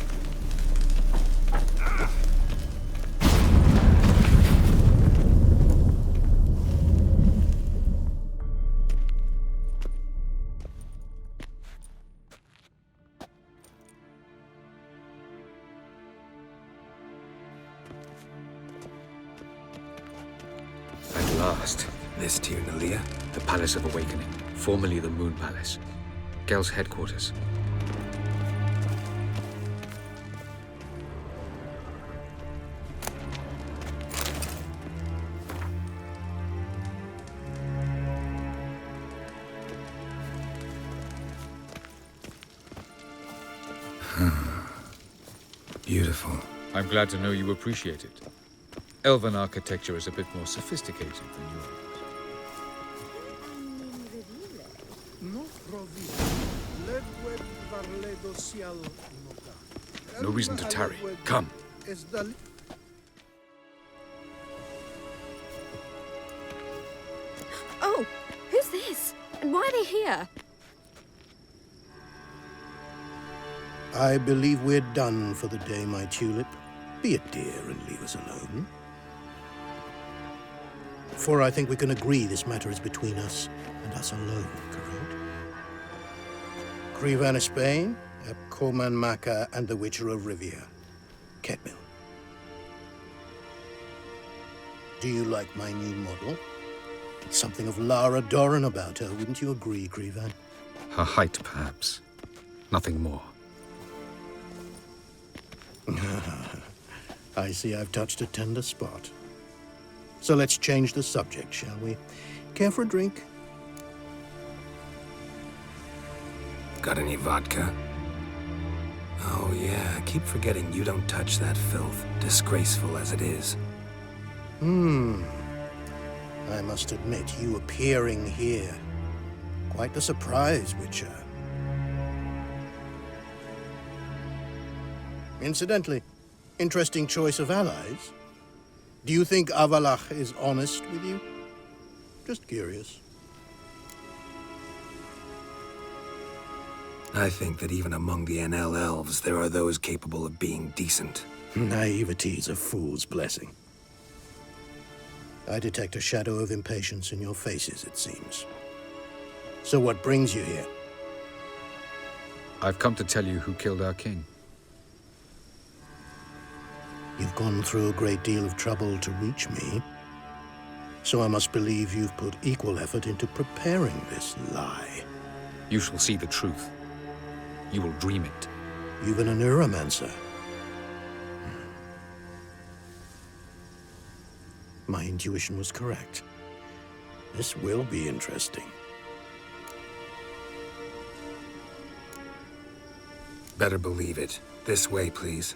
At last. This Tyr Nalia? The Palace of Awakening, formerly the Moon Palace. Gel's headquarters. Beautiful. I'm glad to know you appreciate it. Elven architecture is a bit more sophisticated than yours. No reason to tarry. Come. Oh, who's this? And why are they here? I believe we're done for the day, my tulip. Be a dear and leave us alone. For I think we can agree this matter is between us and us alone, correct? Crevan of Spain, Coman Maca, and the Witcher of Rivia. Ketmil. Do you like my new model? Something of Lara Doran about her, wouldn't you agree, Crevan? Her height, perhaps. Nothing more. I see I've touched a tender spot. So let's change the subject, shall we? Care for a drink? Got any vodka? Oh yeah, I keep forgetting you don't touch that filth, disgraceful as it is. I must admit, you appearing here. Quite the surprise, Witcher. Incidentally, interesting choice of allies. Do you think Avalach is honest with you? Just curious. I think that even among the NL elves, there are those capable of being decent. Naivety is a fool's blessing. I detect a shadow of impatience in your faces, it seems. So what brings you here? I've come to tell you who killed our king. You've gone through a great deal of trouble to reach me. So I must believe you've put equal effort into preparing this lie. You shall see the truth. You will dream it. Even a neuromancer. My intuition was correct. This will be interesting. Better believe it. This way, please.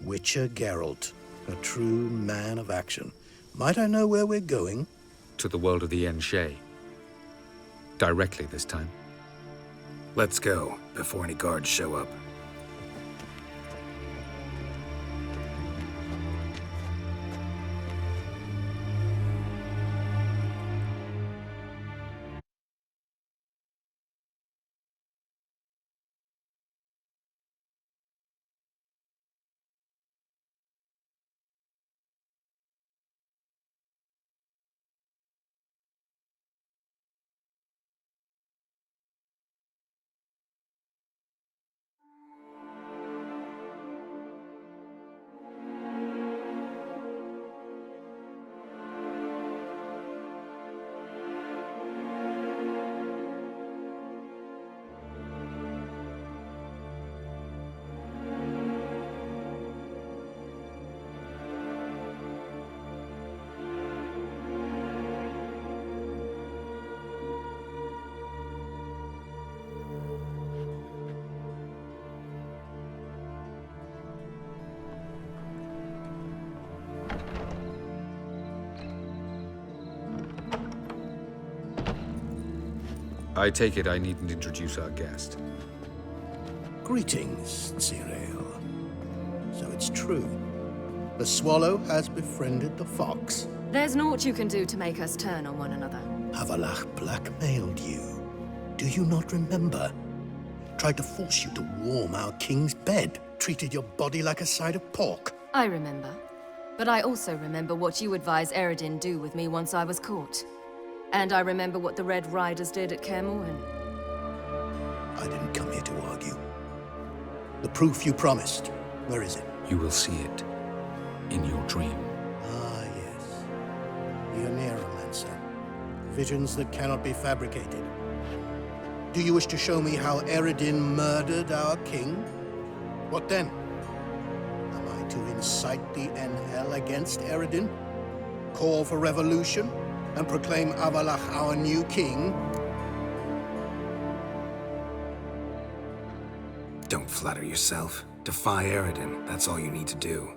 Witcher Geralt, a true man of action. Might I know where we're going? To the world of the Enshe. Directly this time. Let's go, before any guards show up. I take it I needn't introduce our guest. Greetings, Cyril. So it's true. The swallow has befriended the fox. There's naught you can do to make us turn on one another. Havalach blackmailed you. Do you not remember? Tried to force you to warm our king's bed. Treated your body like a side of pork. I remember. But I also remember what you advised Eredin do with me once I was caught. And I remember what the Red Riders did at Kaer Morhen. I didn't come here to argue. The proof you promised, where is it? You will see it in your dream. Ah, yes. The Oneiromancer. Visions that cannot be fabricated. Do you wish to show me how Eredin murdered our king? What then? Am I to incite the NL against Eredin? Call for revolution? And proclaim Avalach our new king? Don't flatter yourself. Defy Eredin. That's all you need to do.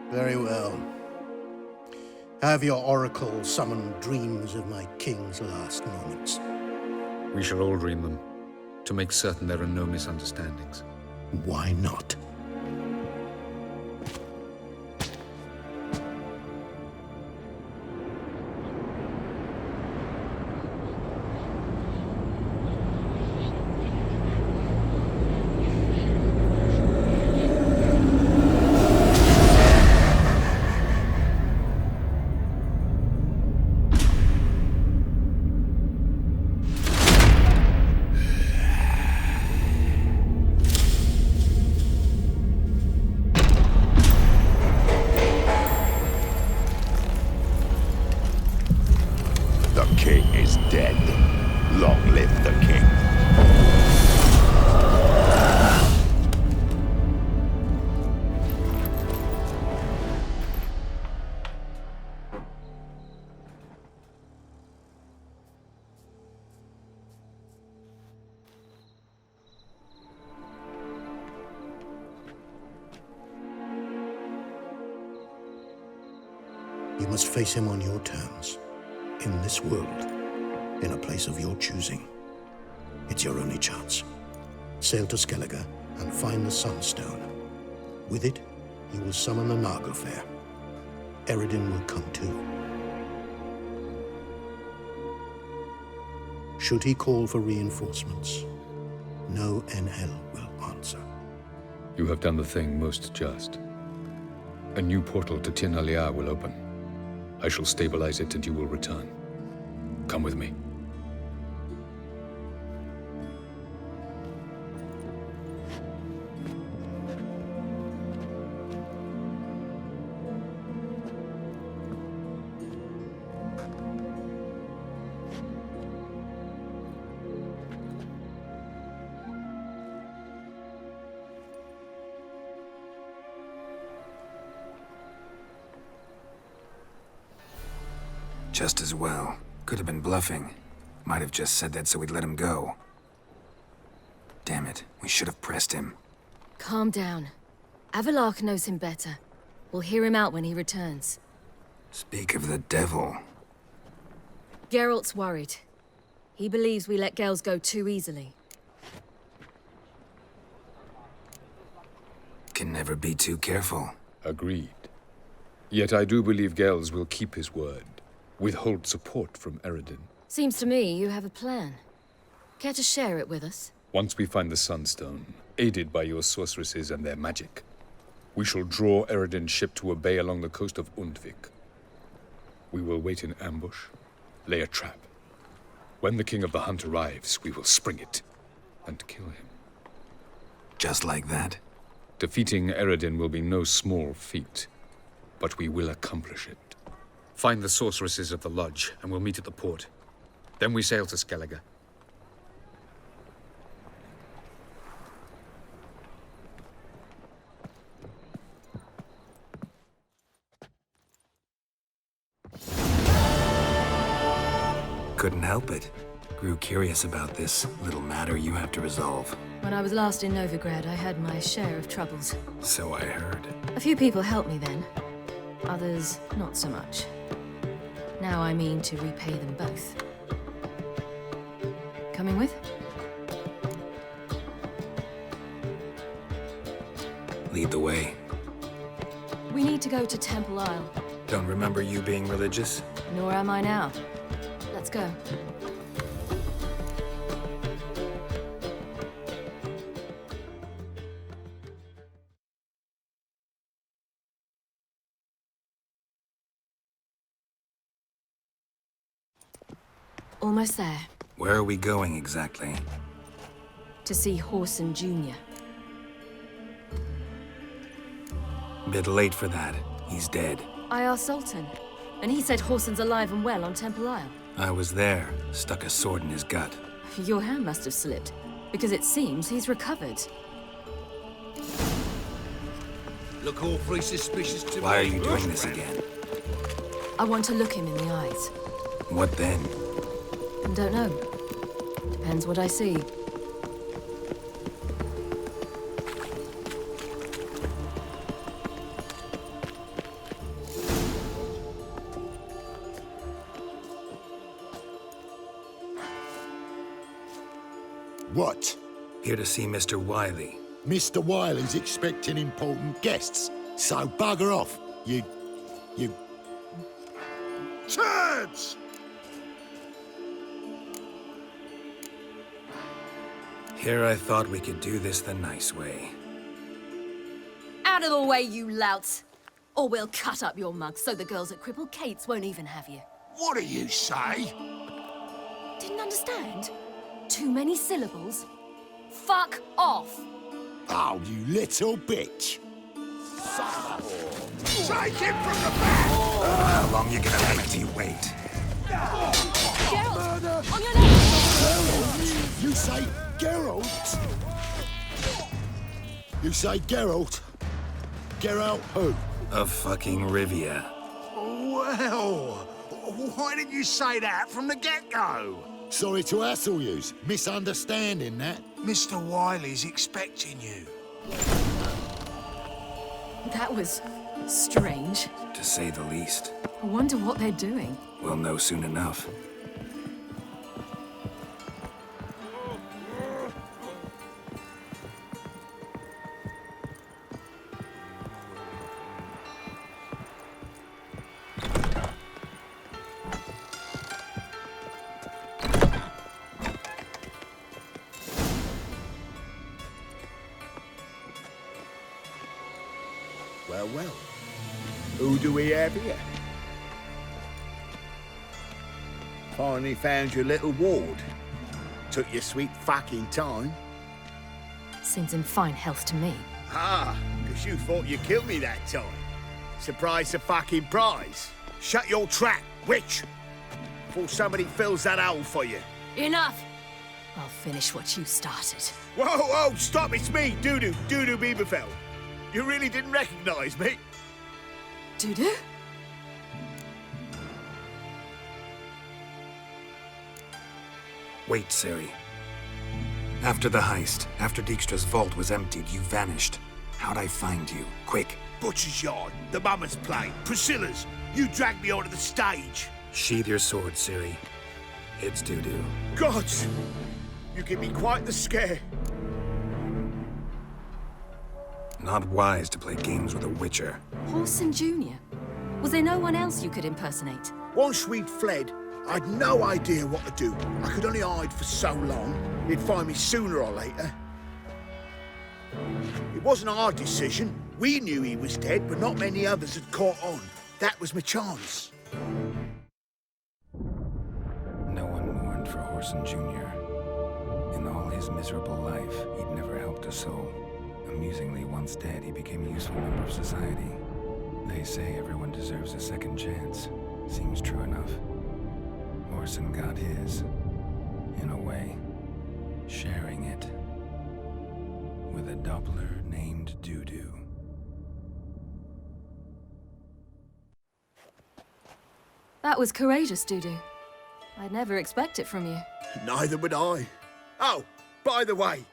Very well. Have your oracle summon dreams of my king's last moments. We shall all dream them, to make certain there are no misunderstandings. Why not? You must face him on your terms, in this world, in a place of your choosing. It's your only chance. Sail to Skellige and find the Sunstone. With it, you will summon the Nagelfair. Eredin will come too. Should he call for reinforcements, no NL will answer. You have done the thing most just. A new portal to Tin Alia will open. I shall stabilize it and you will return. Come with me. Just as well. Could have been bluffing. Might have just said that so we'd let him go. Damn it, we should have pressed him. Calm down. Avalach knows him better. We'll hear him out when he returns. Speak of the devil. Geralt's worried. He believes we let Gels go too easily. Can never be too careful. Agreed. Yet I do believe Gels will keep his word. Withhold support from Eredin. Seems to me you have a plan. Care to share it with us? Once we find the Sunstone, aided by your sorceresses and their magic, we shall draw Eredin's ship to a bay along the coast of Undvik. We will wait in ambush, lay a trap. When the King of the Hunt arrives, we will spring it and kill him. Just like that? Defeating Eredin will be no small feat, but we will accomplish it. Find the sorceresses of the lodge, and we'll meet at the port. Then we sail to Skellige. Couldn't help it. Grew curious about this little matter you have to resolve. When I was last in Novigrad, I had my share of troubles. So I heard. A few people helped me then. Others, not so much. Now I mean to repay them both. coming with? Lead the way. We need to go to Temple Isle. Don't remember you being religious? Nor am I now. Let's go. Almost there. Where are we going exactly? To see Horson Jr. Bit late for that. He's dead. I asked Sultan, and he said Horson's alive and well on Temple Isle. I was there, stuck a sword in his gut. Your hand must have slipped, because it seems he's recovered. Look awfully suspicious to me. Why are you doing this again? I want to look him in the eyes. What then? Don't know. Depends what I see. What? Here to see Mr. Wiley. Mr. Wiley's expecting important guests, so bugger off, you... Turds! Here I thought we could do this the nice way. Out of the way, you louts! Or we'll cut up your mug so the girls at Cripple Kate's won't even have you. What do you say? Didn't understand? Too many syllables? Fuck off! Oh, you little bitch! Take him from the back! How long you gonna let me wait? Geralt! On your knees! You say Geralt? You say Geralt? Geralt who? Of fucking Rivia. Well, why didn't you say that from the get-go? Sorry to hassle yous. Misunderstanding that. Mr. Wiley's expecting you. That was strange. To say the least. I wonder what they're doing. We'll know soon enough. Well. Who do we have here? Finally found your little ward. Took your sweet fucking time. Seems in fine health to me. Ah, because you thought you killed me that time. Surprise the fucking prize. Shut your trap, witch! Before somebody fills that hole for you. Enough! I'll finish what you started. Whoa, stop, it's me, Dudu Bieberfell. You really didn't recognize me? Dudu? Wait, Ciri. After the heist, after Dijkstra's vault was emptied, you vanished. How'd I find you? Quick. Butcher's Yard, the Mama's Play, Priscilla's. You dragged me onto the stage. Sheathe your sword, Ciri. It's Dudu. Gods! You give me quite the scare. Not wise to play games with a witcher. Horson Jr. Was there no one else you could impersonate? Once we'd fled, I'd no idea what to do. I could only hide for so long. He'd find me sooner or later. It wasn't our decision. We knew he was dead, but not many others had caught on. That was my chance. No one mourned for Horson Jr. In all his miserable life, he'd never helped a soul. Amusingly, once dead, he became a useful member of society. They say everyone deserves a second chance. Seems true enough. Horson got his, in a way, sharing it with a Doppler named Dudu. That was courageous, Dudu. I'd never expect it from you. Neither would I. Oh, by the way,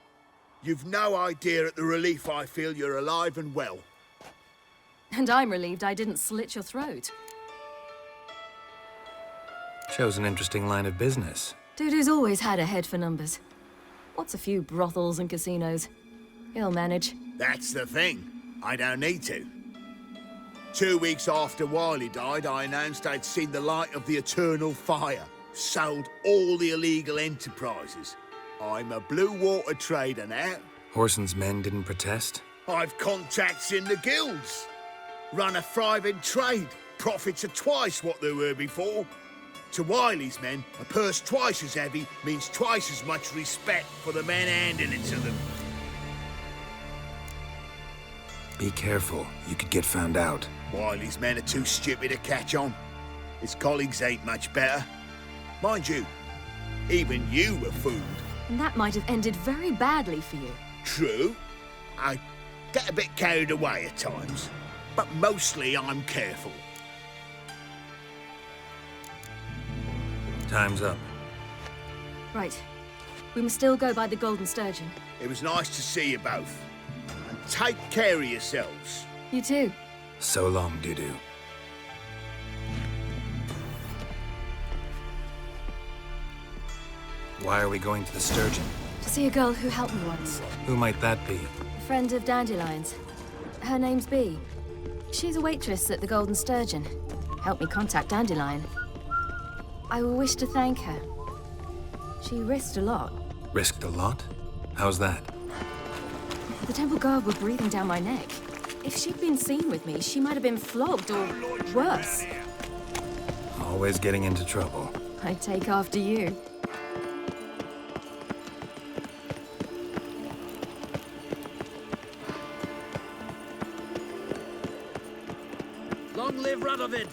you've no idea at the relief I feel you're alive and well. And I'm relieved I didn't slit your throat. Shows an interesting line of business. Dudu's always had a head for numbers. What's a few brothels and casinos? He'll manage. That's the thing. I don't need to. 2 weeks after Wiley died, I announced I'd seen the light of the eternal fire. Sold all the illegal enterprises. I'm a blue water trader now. Horson's men didn't protest? I've contacts in the guilds. Run a thriving trade. Profits are twice what they were before. To Wiley's men, a purse twice as heavy means twice as much respect for the men handing it to them. Be careful. You could get found out. Wiley's men are too stupid to catch on. His colleagues ain't much better. Mind you, even you were fooled. And that might have ended very badly for you. True. I get a bit carried away at times. But mostly I'm careful. Time's up. Right. We must still go by the Golden Sturgeon. It was nice to see you both. And take care of yourselves. You too. So long, Dudu. Why are we going to the Sturgeon? To see a girl who helped me once. Who might that be? A friend of Dandelion's. Her name's Bee. She's a waitress at the Golden Sturgeon. Helped me contact Dandelion. I wish to thank her. She risked a lot. Risked a lot? How's that? The temple guard were breathing down my neck. If she'd been seen with me, she might have been flogged or worse. Always getting into trouble. I'd take after you. Long live Radovid!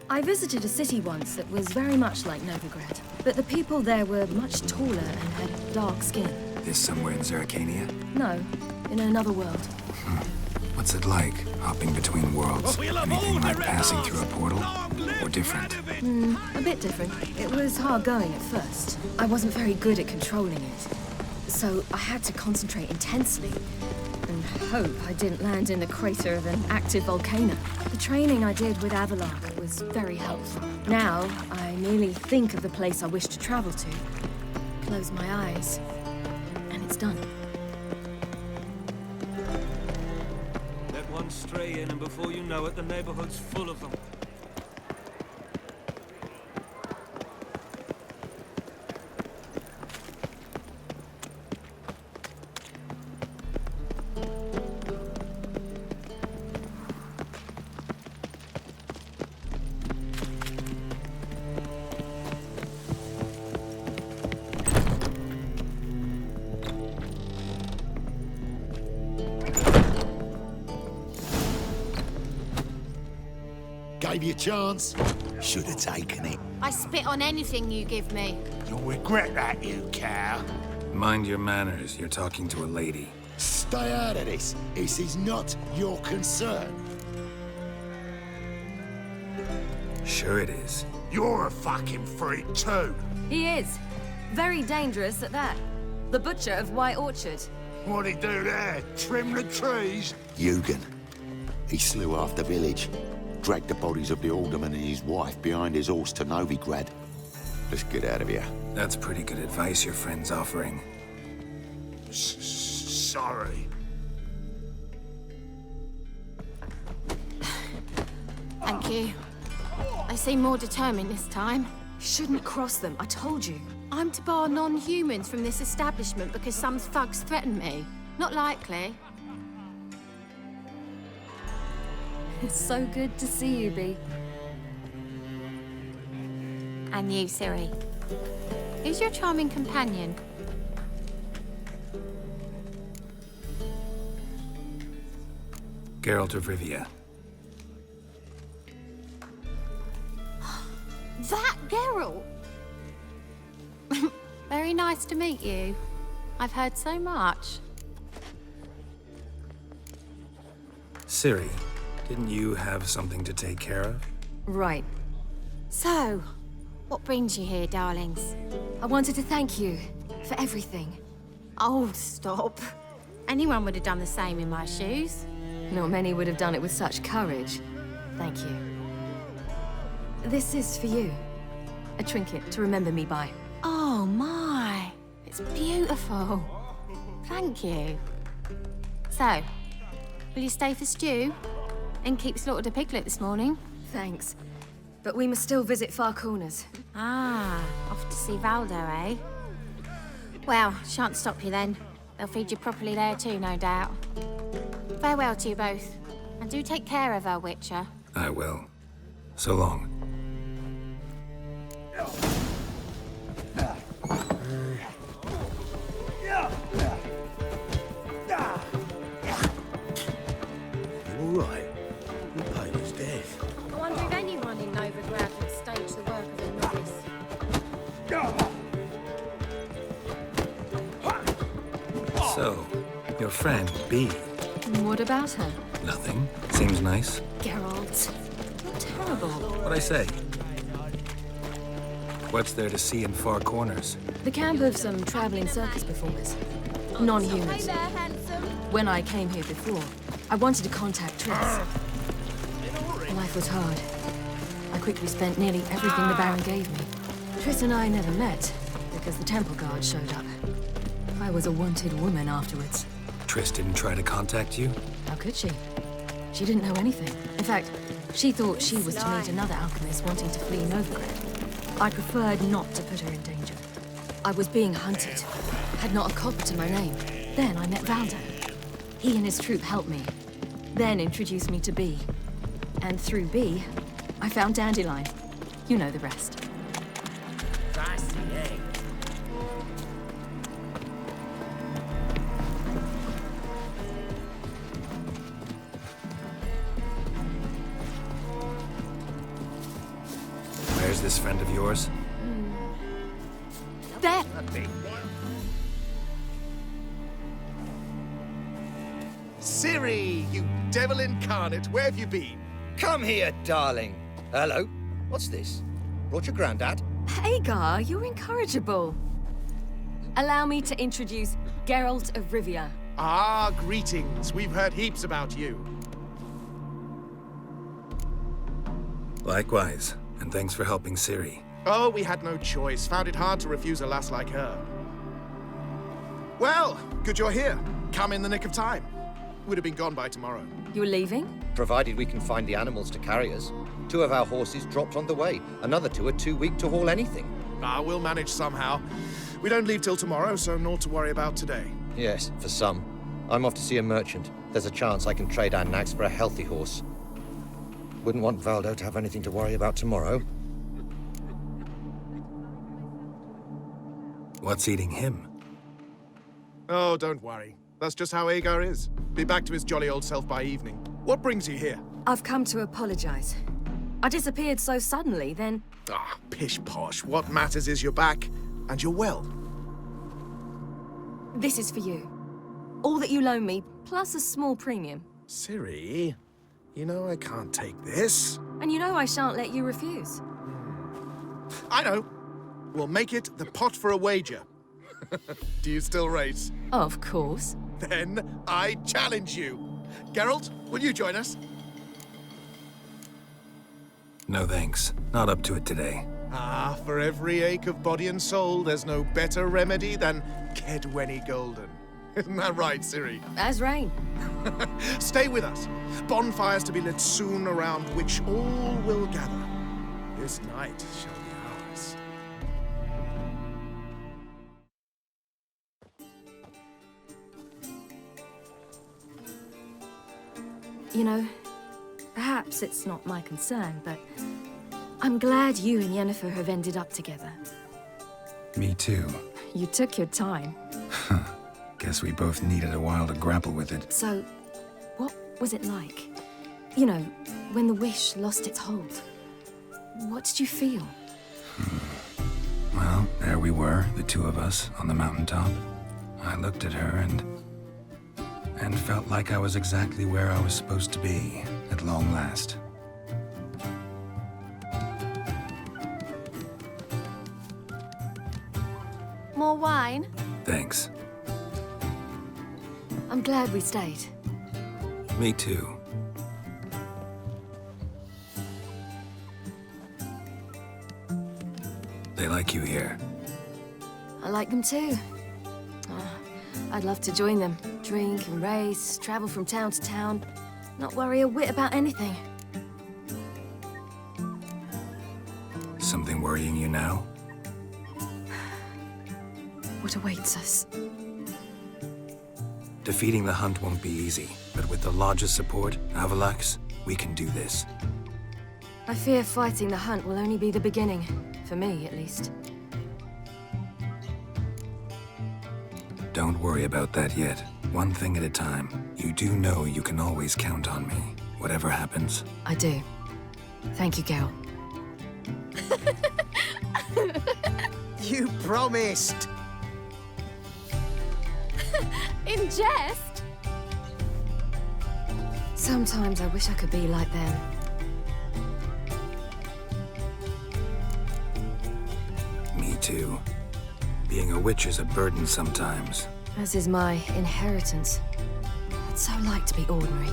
I visited a city once that was very much like Novigrad, but the people there were much taller and had dark skin. This somewhere in Zeracania? No, in another world. What's it like, hopping between worlds? Anything like passing through a portal? Or different? A bit different. It was hard going at first. I wasn't very good at controlling it, so I had to concentrate intensely and hope I didn't land in the crater of an active volcano. The training I did with Avalark was very helpful. Now, I merely think of the place I wish to travel to, close my eyes, and it's done. Let one stray in, and before you know it, the neighborhood's full of them. Gave you a chance. Should have taken it. I spit on anything you give me. You'll regret that, you cow. Mind your manners. You're talking to a lady. Stay out of this. This is not your concern. Sure it is. You're a fucking freak too. He is. Very dangerous at that. The butcher of White Orchard. What'd he do there? Trim the trees? Eugen. He slew half the village. Dragged the bodies of the alderman and his wife behind his horse to Novigrad. Let's get out of here. That's pretty good advice your friend's offering. Sorry. Thank you. They seem more determined this time. Shouldn't cross them, I told you. I'm to bar non-humans from this establishment because some thugs threaten me. Not likely. It's so good to see you, Bee. And you, Ciri. Who's your charming companion? Geralt of Rivia. That Geralt! Very nice to meet you. I've heard so much. Ciri, didn't you have something to take care of? Right. So, what brings you here, darlings? I wanted to thank you for everything. Oh, stop. Anyone would have done the same in my shoes. Not many would have done it with such courage. Thank you. This is for you. A trinket to remember me by. Oh my, it's beautiful. Thank you. So, will you stay for stew? And keep slaughtered a piglet this morning? Thanks. But we must still visit Far Corners. Ah, off to see Valdo, eh? Well, shan't stop you then. They'll feed you properly there too, no doubt. Farewell to you both. And do take care of her, Witcher. I will. So long. You all right? Your pain is death. I wonder if anyone in Novigrad would stage the work of a novice. So, your friend, B. What about her? Nothing. Seems nice. Geralt. You're terrible. What'd I say? What's there to see in Far Corners? The camp of some traveling circus performers. Non-humans. When I came here before, I wanted to contact Triss. Life was hard. I quickly spent nearly everything the Baron gave me. Triss and I never met, because the temple guard showed up. I was a wanted woman afterwards. Triss didn't try to contact you? How could she? She didn't know anything. In fact, she thought she was to meet another alchemist wanting to flee Novigrad. I preferred not to put her in danger. I was being hunted. Had not a copper to my name. Then I met Valdo. He and his troop helped me. Then introduced me to B. And through B, I found Dandelion. You know the rest. Where's this friend of yours? There! Ciri, you devil incarnate, where have you been? Come here, darling. Hello. What's this? Brought your granddad? Hagar, you're incorrigible. Allow me to introduce Geralt of Rivia. Ah, greetings. We've heard heaps about you. Likewise, and thanks for helping Ciri. Oh, we had no choice. Found it hard to refuse a lass like her. Well, good you're here. Come in the nick of time. Would have been gone by tomorrow. You're leaving? Provided we can find the animals to carry us. 2 of our horses dropped on the way. Another 2 are too weak to haul anything. Ah, we'll manage somehow. We don't leave till tomorrow, so naught to worry about today. Yes, for some. I'm off to see a merchant. There's a chance I can trade our nags for a healthy horse. Wouldn't want Valdo to have anything to worry about tomorrow. What's eating him? Oh, don't worry. That's just how Agar is. Be back to his jolly old self by evening. What brings you here? I've come to apologize. I disappeared so suddenly, then... Ah, pish-posh. What matters is you're back, and you're well. This is for you. All that you loan me, plus a small premium. Ciri, you know I can't take this. And you know I shan't let you refuse. I know. We'll make it the pot for a wager. Do you still race? Of course. Then I challenge you. Geralt, will you join us? No thanks. Not up to it today. Ah, for every ache of body and soul, there's no better remedy than Kedwenny Golden. Isn't that right, Ciri? As rain. Stay with us. Bonfires to be lit soon around which all will gather. This night shall be ours. You know, perhaps it's not my concern, but I'm glad you and Yennefer have ended up together. Me too. You took your time. Guess we both needed a while to grapple with it. So, what was it like? You know, when the wish lost its hold. What did you feel? Well, there we were, the 2 of us, on the mountaintop. I looked at her and felt like I was exactly where I was supposed to be, at long last. More wine? Thanks. I'm glad we stayed. Me too. They like you here. I like them too. I'd love to join them. Drink and race, travel from town to town. Not worry a whit about anything. Something worrying you now? What awaits us? Defeating the hunt won't be easy, but with the Lodge's support, Avalax, we can do this. I fear fighting the hunt will only be the beginning. For me, at least. Don't worry about that yet. One thing at a time. You do know you can always count on me, whatever happens. I do. Thank you, Geralt. You promised! In jest? Sometimes I wish I could be like them. Me too. Being a witch is a burden sometimes. As is my inheritance. I'd so like to be ordinary.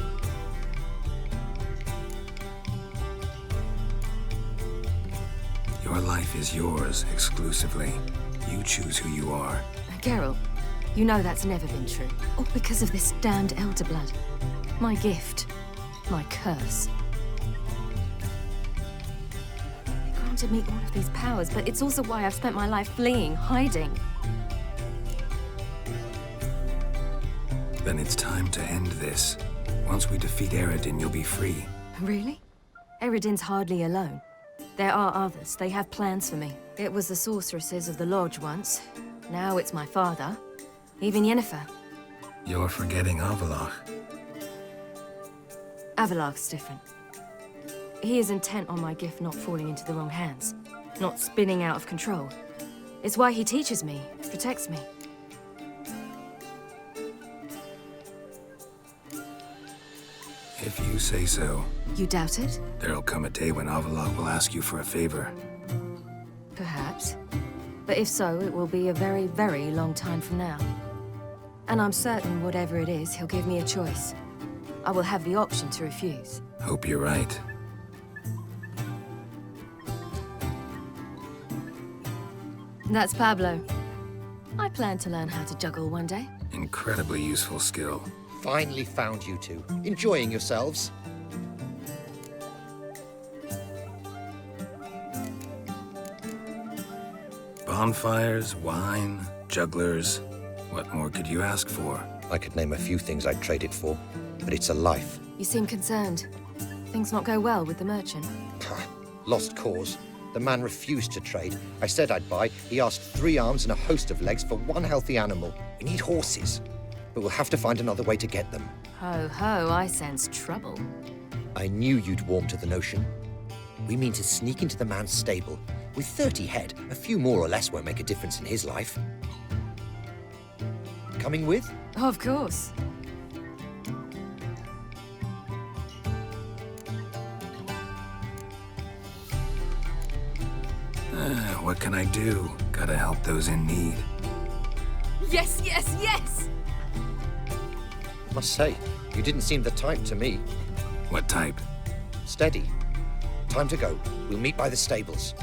Your life is yours, exclusively. You choose who you are. Geralt, you know that's never been true. All because of this damned elder blood. My gift. My curse. It granted me all of these powers, but it's also why I've spent my life fleeing, hiding. Then it's time to end this. Once we defeat Eredin, you'll be free. Really? Eredin's hardly alone. There are others. They have plans for me. It was the sorceresses of the Lodge once. Now it's my father. Even Yennefer. You're forgetting Avalach. Avalach's different. He is intent on my gift not falling into the wrong hands. Not spinning out of control. It's why he teaches me, protects me. If you say so. You doubt it? There'll come a day when Avalach will ask you for a favor. Perhaps. But if so, it will be a very, very long time from now. And I'm certain whatever it is, he'll give me a choice. I will have the option to refuse. Hope you're right. That's Pablo. I plan to learn how to juggle one day. Incredibly useful skill. Finally found you two. Enjoying yourselves? Bonfires, wine, jugglers. What more could you ask for? I could name a few things I'd trade it for, but it's a life. You seem concerned. Things not go well with the merchant. Lost cause. The man refused to trade. I said I'd buy. He asked 3 arms and a host of legs for 1 healthy animal. We need horses, but we'll have to find another way to get them. Ho ho, I sense trouble. I knew you'd warm to the notion. We mean to sneak into the man's stable. With 30 head, a few more or less won't make a difference in his life. Coming with? Of course. What can I do? Gotta help those in need. Yes, yes, yes! Must say, you didn't seem the type to me. What type? Steady. Time to go. We'll meet by the stables.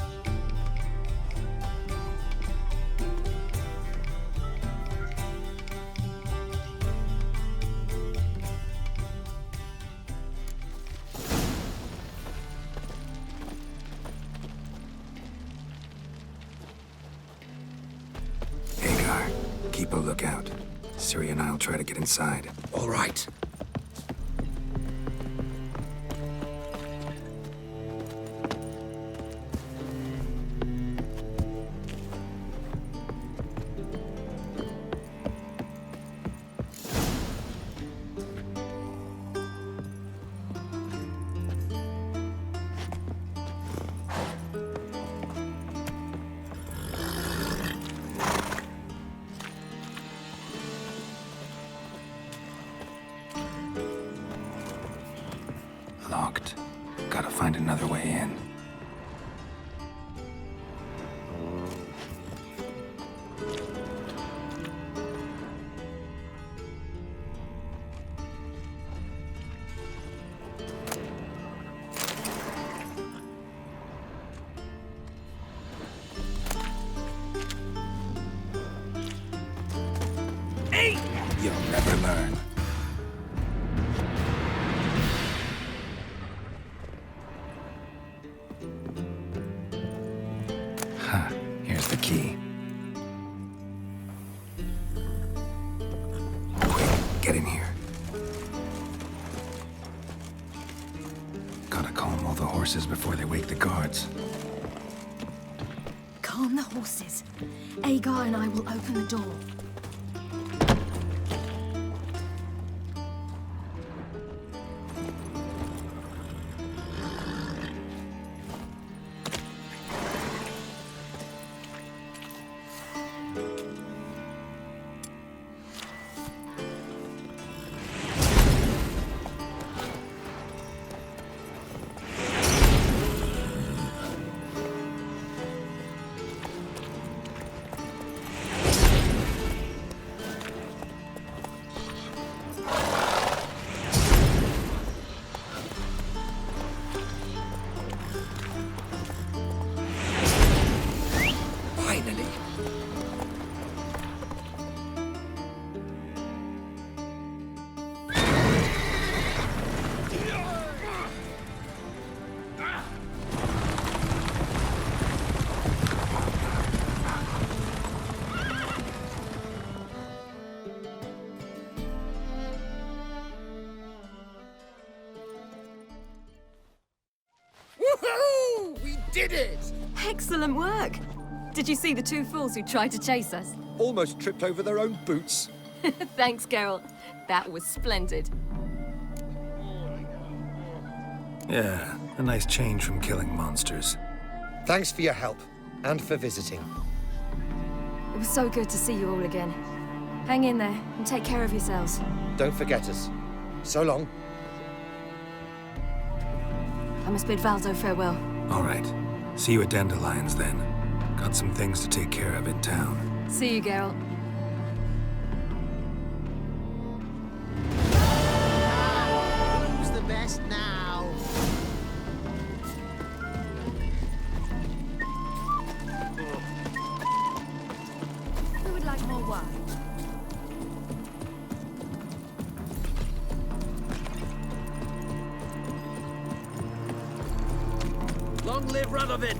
Keep a lookout. Ciri and I'll try to get inside. All right. Locked. Gotta find another way in. horses before they wake the guards. Calm the horses. Agar and I will open the door. Woohoo! We did it! Excellent work. Did you see the two fools who tried to chase us? Almost tripped over their own boots. Thanks, Geralt. That was splendid. Yeah, a nice change from killing monsters. Thanks for your help, and for visiting. It was so good to see you all again. Hang in there and take care of yourselves. Don't forget us. So long. I must bid Valdo farewell. All right. See you at Dandelions, then. Got some things to take care of in town. See you, Geralt. Who's the best now? Who would like more wine? Long live Radovid!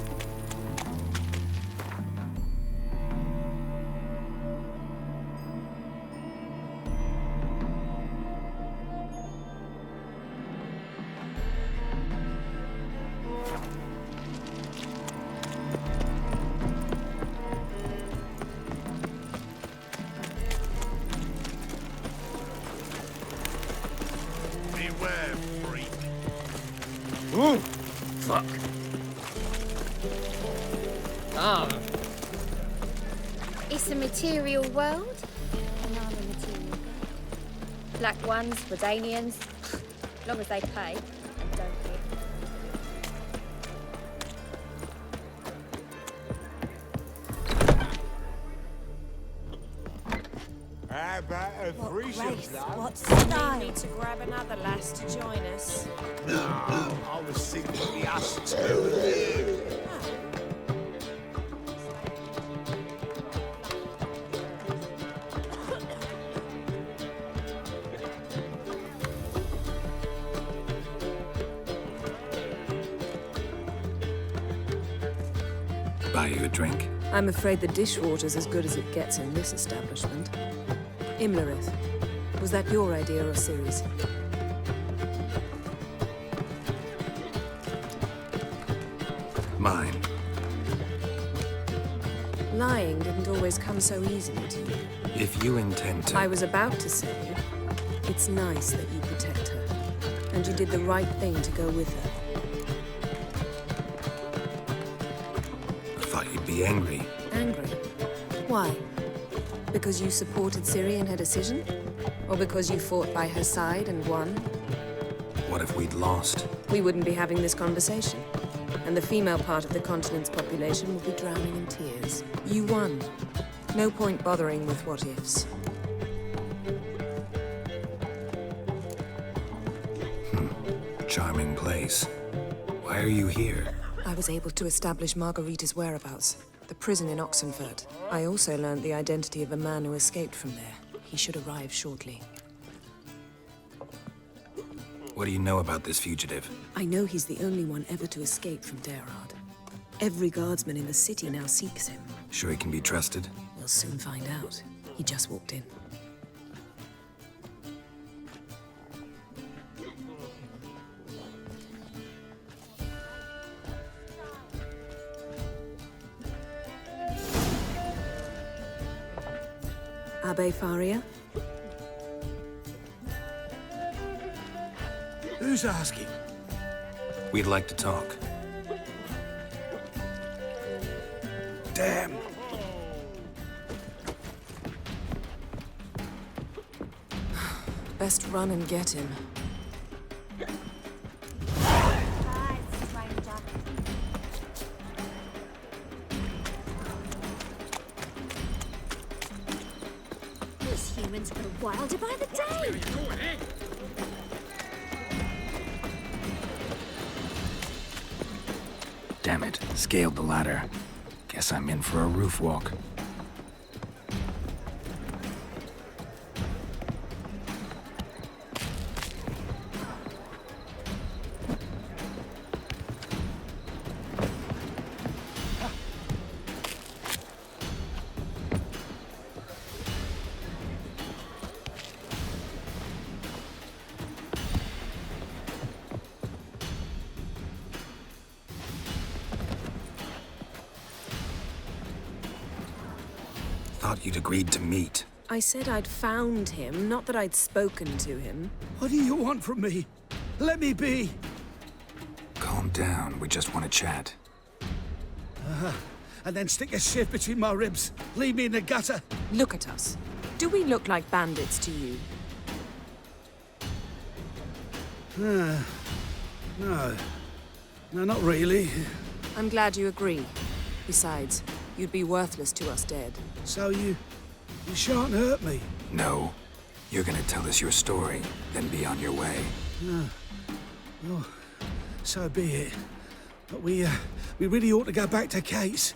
Beware, freak. Ooh! Fuck. Ah. It's a material world, and I'm a material girl. Black ones, Redanians, as long as they pay and don't hit. How about a threesome, love? What style? Need me to grab another lass to join us? No, I was thinking the us two of you. Buy you a drink? I'm afraid the dishwater's as good as it gets in this establishment. Imlerith, was that your idea or Ciri's? Mine. Lying didn't always come so easily to you. If you intend to... I was about to say, it's nice that you protect her. And you did the right thing to go with her. I thought you'd be angry. Angry? Why? Because you supported Ciri in her decision? Or because you fought by her side and won? What if we'd lost? We wouldn't be having this conversation. And the female part of the continent's population would be drowning in tears. You won. No point bothering with what-ifs. Charming place. Why are you here? I was able to establish Margarita's whereabouts. The prison in Oxenfurt. I also learned the identity of a man who escaped from there. He should arrive shortly. What do you know about this fugitive? I know he's the only one ever to escape from Derard. Every guardsman in the city now seeks him. Sure he can be trusted? We'll soon find out. He just walked in. Abbe Faria? Who's asking? We'd like to talk. Damn. Best run and get him. These humans grow wilder by the day. Damn it, scaled the ladder. Guess I'm in for a roof walk. Thought you'd agreed to meet. I said I'd found him, not that I'd spoken to him. What do you want from me? Let me be. Calm down, we just want to chat. And then stick a shiv between my ribs. Leave me in the gutter. Look at us. Do we look like bandits to you? No. No, not really. I'm glad you agree. Besides, you'd be worthless to us dead. So you shan't hurt me. No. You're gonna tell us your story, then be on your way. Oh, so be it. But we really ought to go back to Kate's.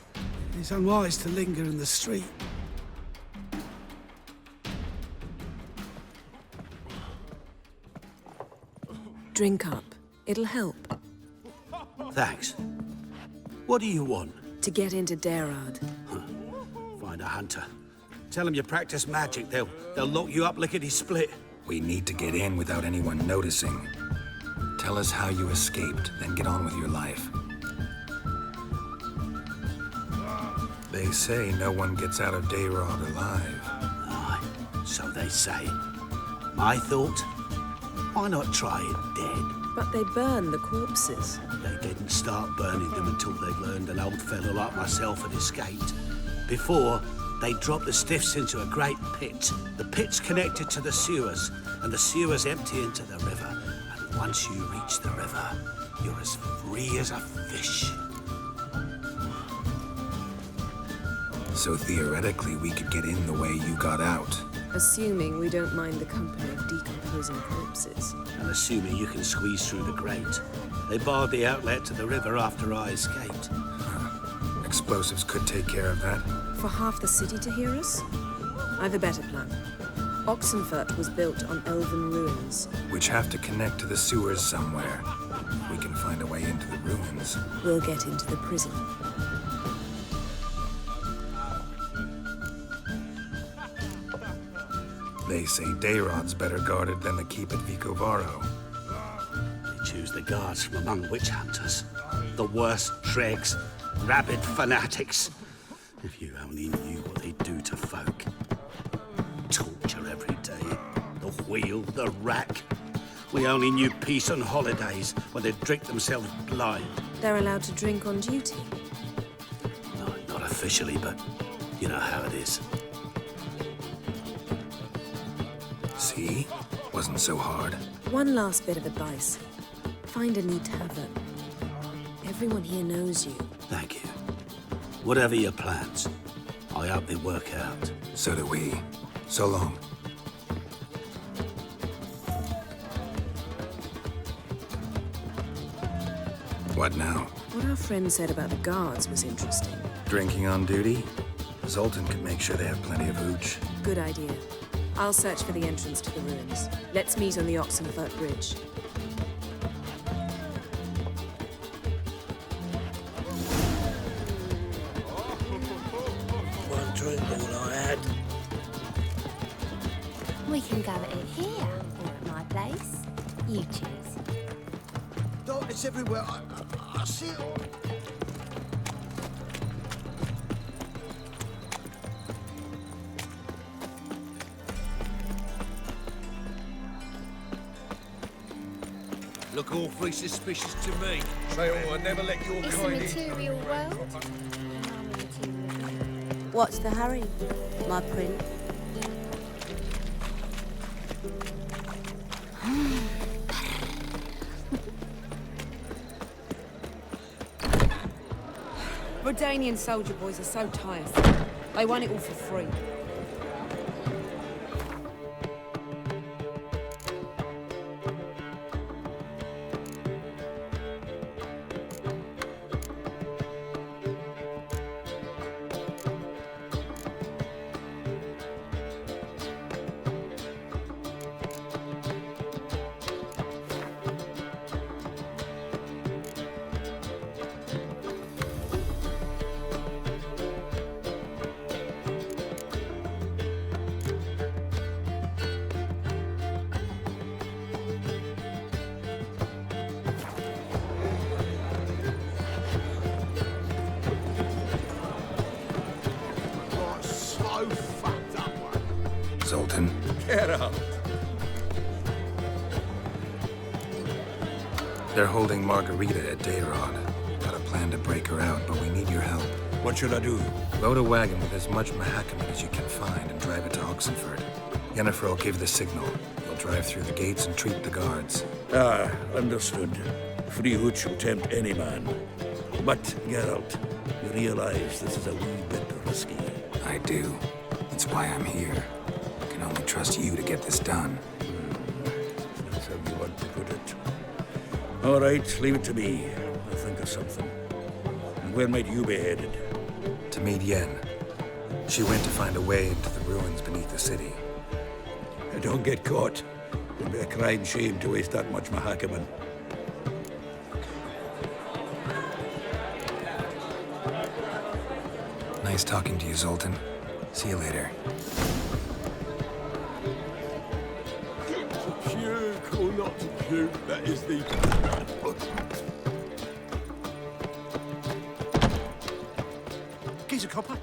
It's unwise to linger in the street. Drink up. It'll help. Thanks. What do you want? To get into Darad. Find a hunter. Tell them you practice magic. They'll lock you up lickety-split. We need to get in without anyone noticing. Tell us how you escaped, then get on with your life. They say no one gets out of Darad alive. Aye, so they say. My thought? Why not try it dead? But they burn the corpses. They didn't start burning them until they'd learned an old fellow like myself had escaped. Before, they dropped the stiffs into a great pit. The pit's connected to the sewers, and the sewers empty into the river. And once you reach the river, you're as free as a fish. So theoretically, we could get in the way you got out. Assuming we don't mind the company of decomposing corpses. And assuming you can squeeze through the grate. They barred the outlet to the river after I escaped. Explosives could take care of that. For half the city to hear us? I've a better plan. Oxenfurt was built on elven ruins. Which have to connect to the sewers somewhere. We can find a way into the ruins. We'll get into the prison. They say Darod's better guarded than the keep at Vicovaro. They choose the guards from among witch hunters. The worst dregs, rabid fanatics. If you only knew what they do to folk. Torture every day. The wheel, the rack. We only knew peace on holidays when they'd drink themselves blind. They're allowed to drink on duty? No, not officially, but you know how it is. See? Wasn't so hard. One last bit of advice. Find a new tavern. Everyone here knows you. Thank you. Whatever your plans, I hope they work out. So do we. So long. What now? What our friend said about the guards was interesting. Drinking on duty? Zoltan could make sure they have plenty of hooch. Good idea. I'll search for the entrance to the ruins. Let's meet on the Oxenfurt Bridge. One drink all I had. We can go at it here, or at my place. You choose. No, it's everywhere. I see it all. Look awfully suspicious to me. Say, oh, I never let your It's a kind in. material world. What's the hurry, my prince? Redanian soldier boys are so tiresome. They want it all for free. So fucked up, one. Zoltan, Get up. they're holding Margarita at Dayrod. Got a plan to break her out, but we need your help. What should I do? Load a wagon with as much Mahakaman as you can find and drive it to Oxenford. Yennefer will give the signal. You'll drive through the gates and treat the guards. Ah, understood. Free hood shall tempt any man. But, Geralt, you realize this is a wee bit risky. I do. That's why I'm here. I can only trust you to get this done. That's how you want to put it. All right, leave it to me. I'll think of something. And where might you be headed? To meet Yen. She went to find a way into the ruins beneath the city. Don't get caught. It'd be a crying shame to waste that much Mahakaman. Nice talking to you, Zoltan. See you later. Puke or not to puke, that is the... Geezer copper.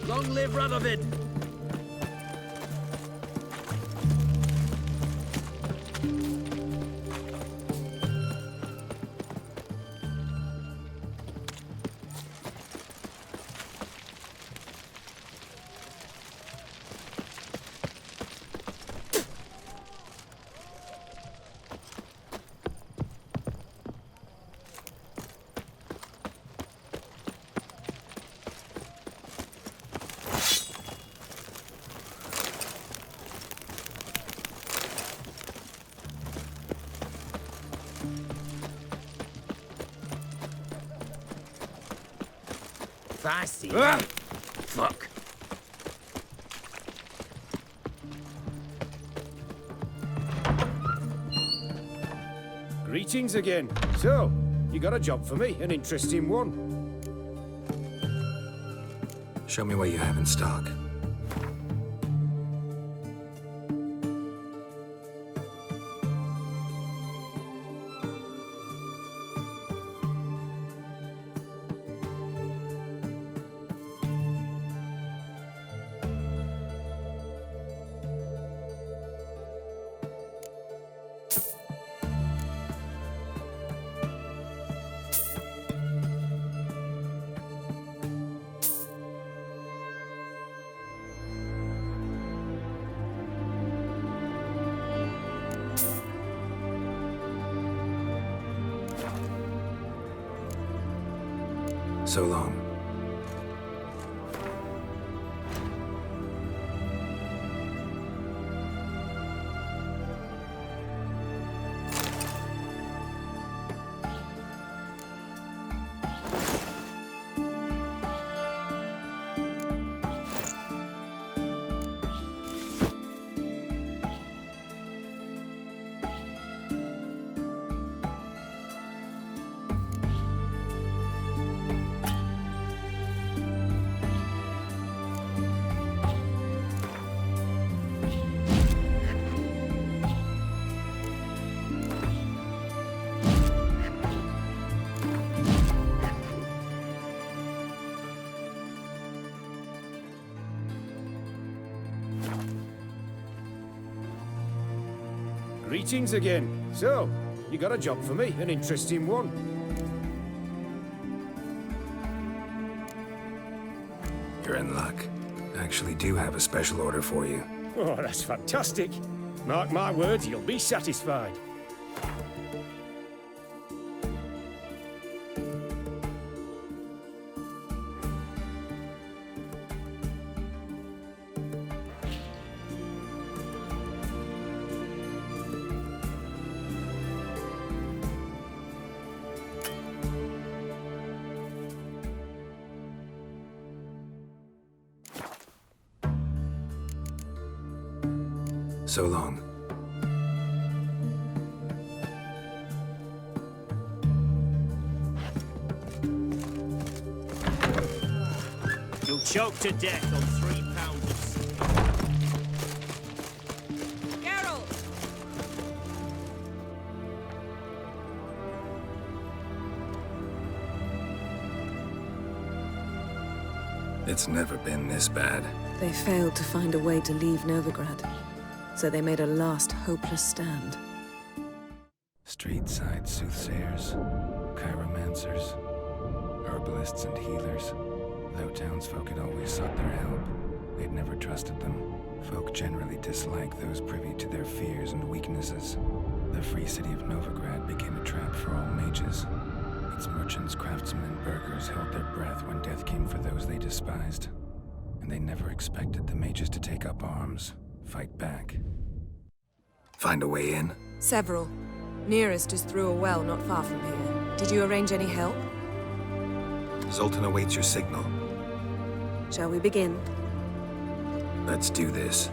Long live Radovid! Fasty. Fuck. Greetings again. So, you got a job for me, an interesting one. Show me what you have in stock. So long. Greetings again. So, you got a job for me, an interesting one. You're in luck. I actually do have a special order for you. Oh, that's fantastic. Mark my words, you'll be satisfied. So long. You'll choke to death on 3 pounds of steak. Geralt! It's never been this bad. They failed to find a way to leave Novigrad, so they made a last hopeless stand. Street-side soothsayers, chiromancers, herbalists and healers. Though townsfolk had always sought their help, they'd never trusted them. Folk generally disliked those privy to their fears and weaknesses. The free city of Novigrad became a trap for all mages. Its merchants, craftsmen, and burghers held their breath when death came for those they despised. And they never expected the mages to take up arms, fight back. Find a way in? Several. Nearest is through a well not far from here. Did you arrange any help? Zoltan awaits your signal. Shall we begin? Let's do this.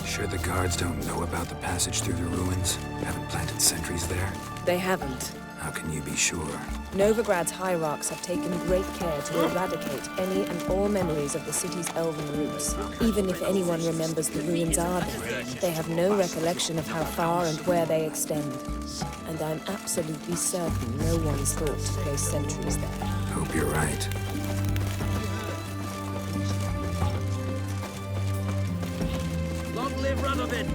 Sure the guards don't know about the passage through the ruins? Haven't planted sentries there? They haven't. How can you be sure? Novigrad's hierarchs have taken great care to eradicate any and all memories of the city's elven roots. Even if anyone remembers the ruins are there, they have no recollection of how far and where they extend. And I'm absolutely certain no one's thought to place sentries there. Hope you're right. Long live Radovid!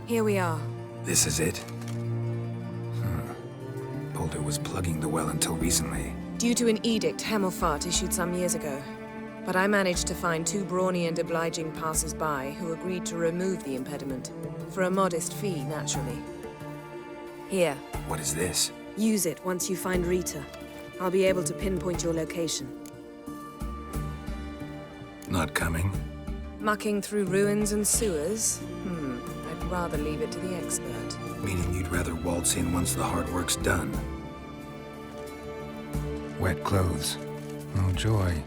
Here we are. This is it? Boulder was plugging the well until recently. Due to an edict Hemelfart issued some years ago. But I managed to find 2 brawny and obliging passers-by who agreed to remove the impediment. For a modest fee, naturally. Here. What is this? Use it once you find Rita. I'll be able to pinpoint your location. Not coming? Mucking through ruins and sewers? I'd rather leave it to the expert. Meaning you'd rather waltz in once the hard work's done. Wet clothes. Oh, joy.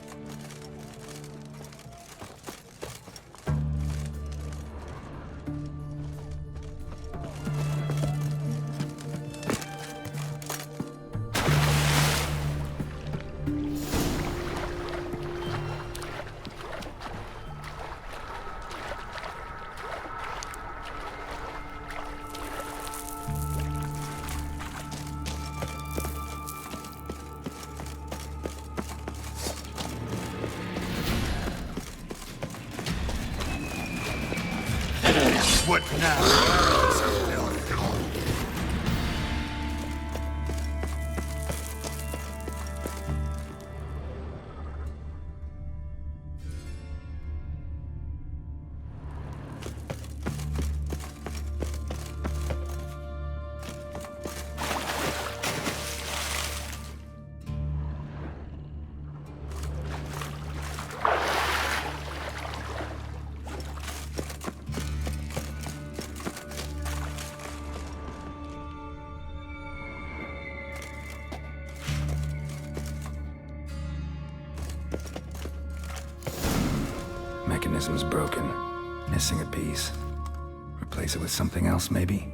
What now? Mechanism's broken. Missing a piece. Replace it with something else, maybe?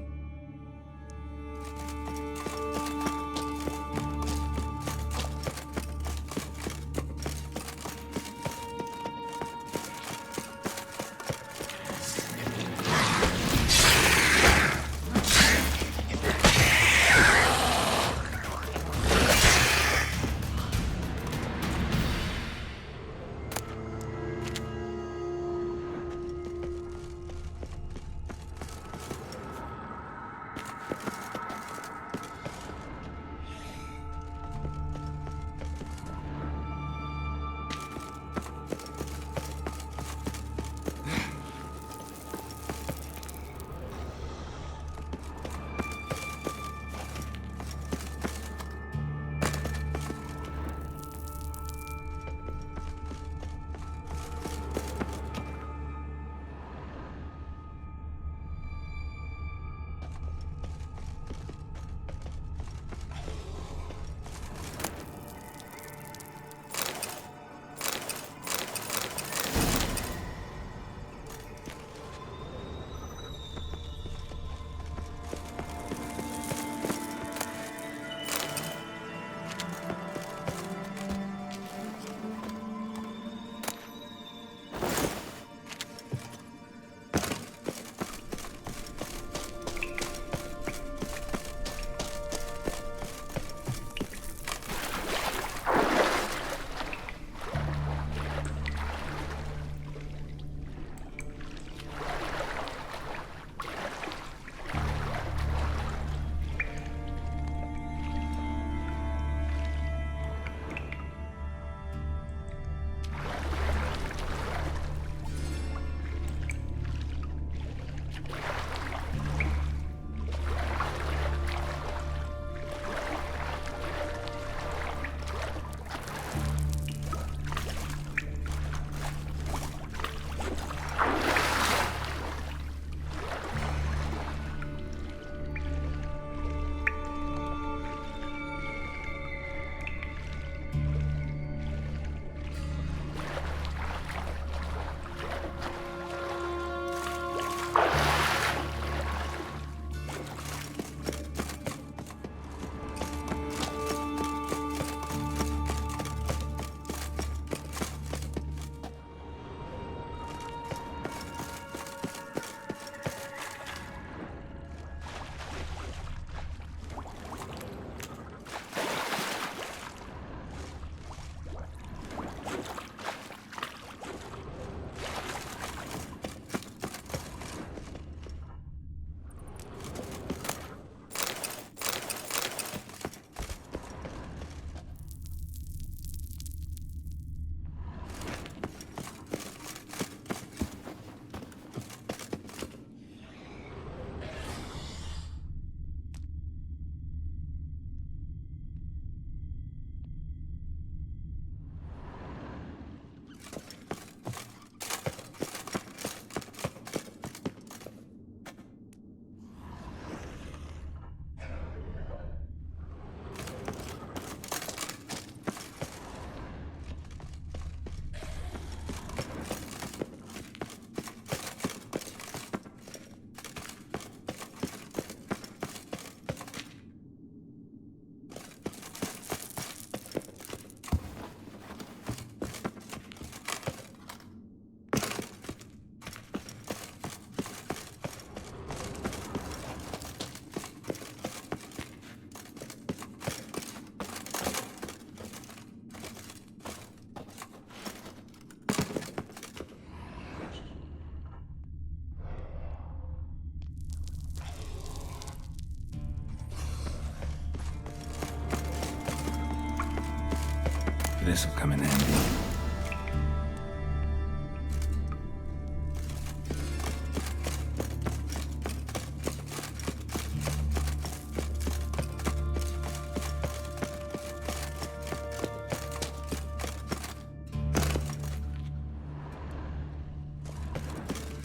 This'll come in handy.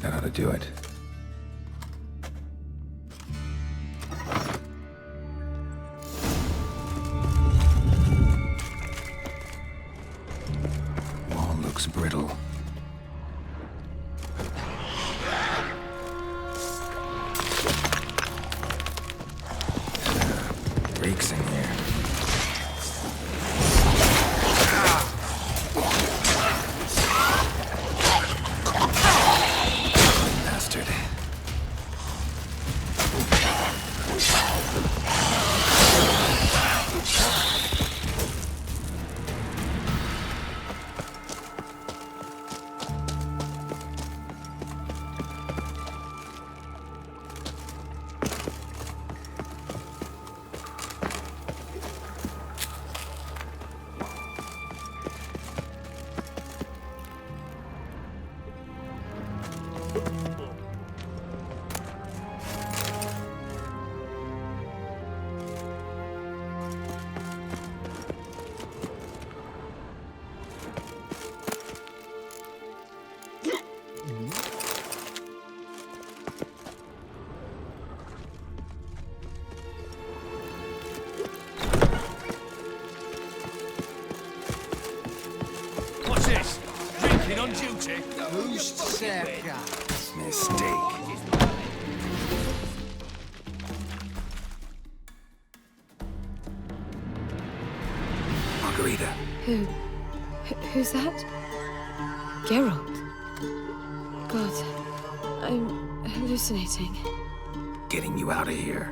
That ought to do it. Wall looks brittle. Reeks in here. Bastard. What's this? Drinking on duty? Who's Circa? Mistake. Margarita. Who's that? Geralt. God, I'm hallucinating. Getting you out of here.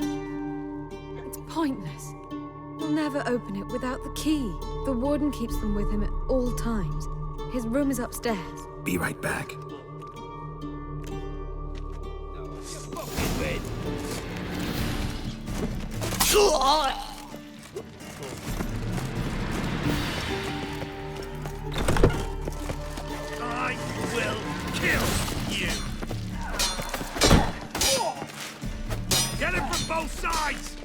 It's pointless. We'll never open it without the key. The warden keeps them with him at all times. His room is upstairs. Be right back. I will kill you! Get him from both sides!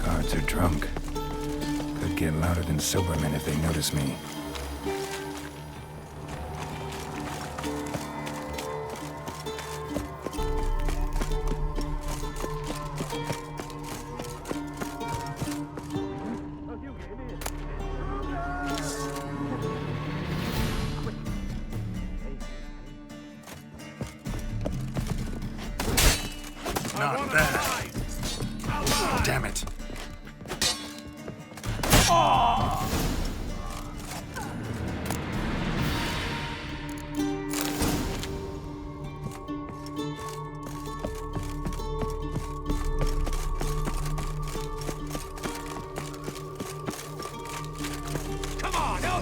Guards are drunk. Could get louder than sobermen if they notice me. Not bad. Damn it.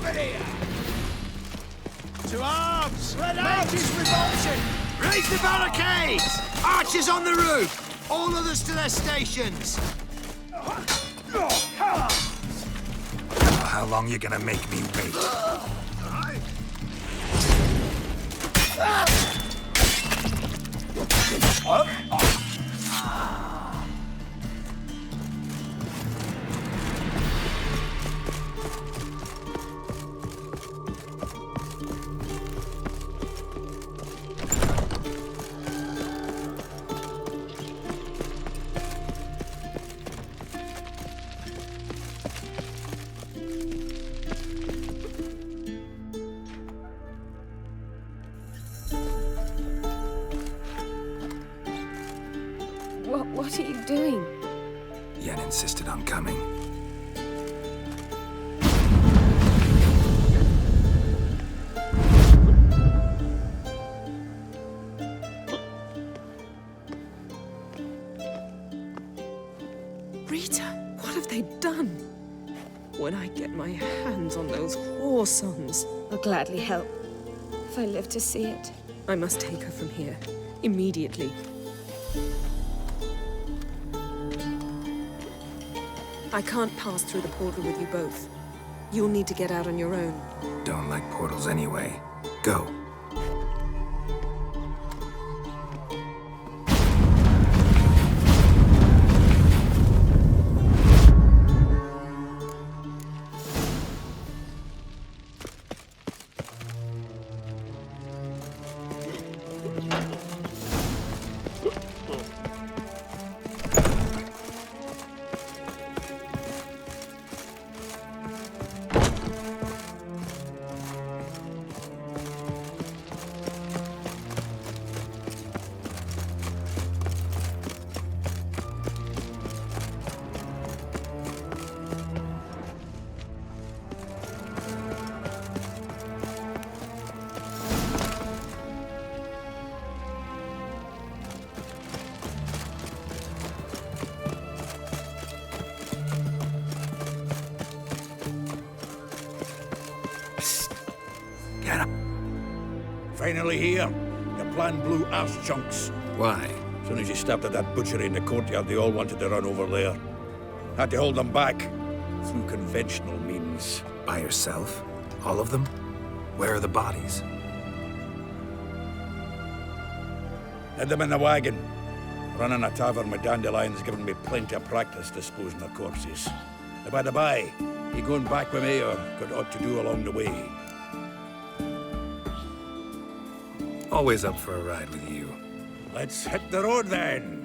Over here! To arms! Make his revolting! Raise the barricades! Archers on the roof! All others to their stations! How long you gonna make me wait? What are you doing? Yen insisted on coming. Rita, what have they done? When I get my hands on those whoresons, I'll gladly help. If I live to see it, I must take her from here. Immediately. I can't pass through the portal with you both. You'll need to get out on your own. Don't like portals anyway. Go. Get up. Finally here. The plan blew arse chunks. Why? As soon as you stopped at that butchery in the courtyard, they all wanted to run over there. Had to hold them back. Through conventional means. By yourself? All of them? Where are the bodies? Had them in the wagon. Running a tavern with dandelions given me plenty of practice disposing of corpses. By the by, you going back with me or got aught to do along the way? Always up for a ride with you. Let's hit the road then.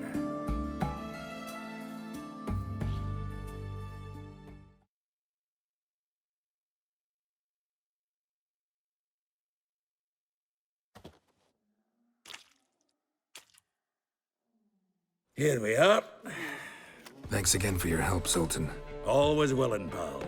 Here we are. Thanks again for your help, Sultan. Always willing, pal.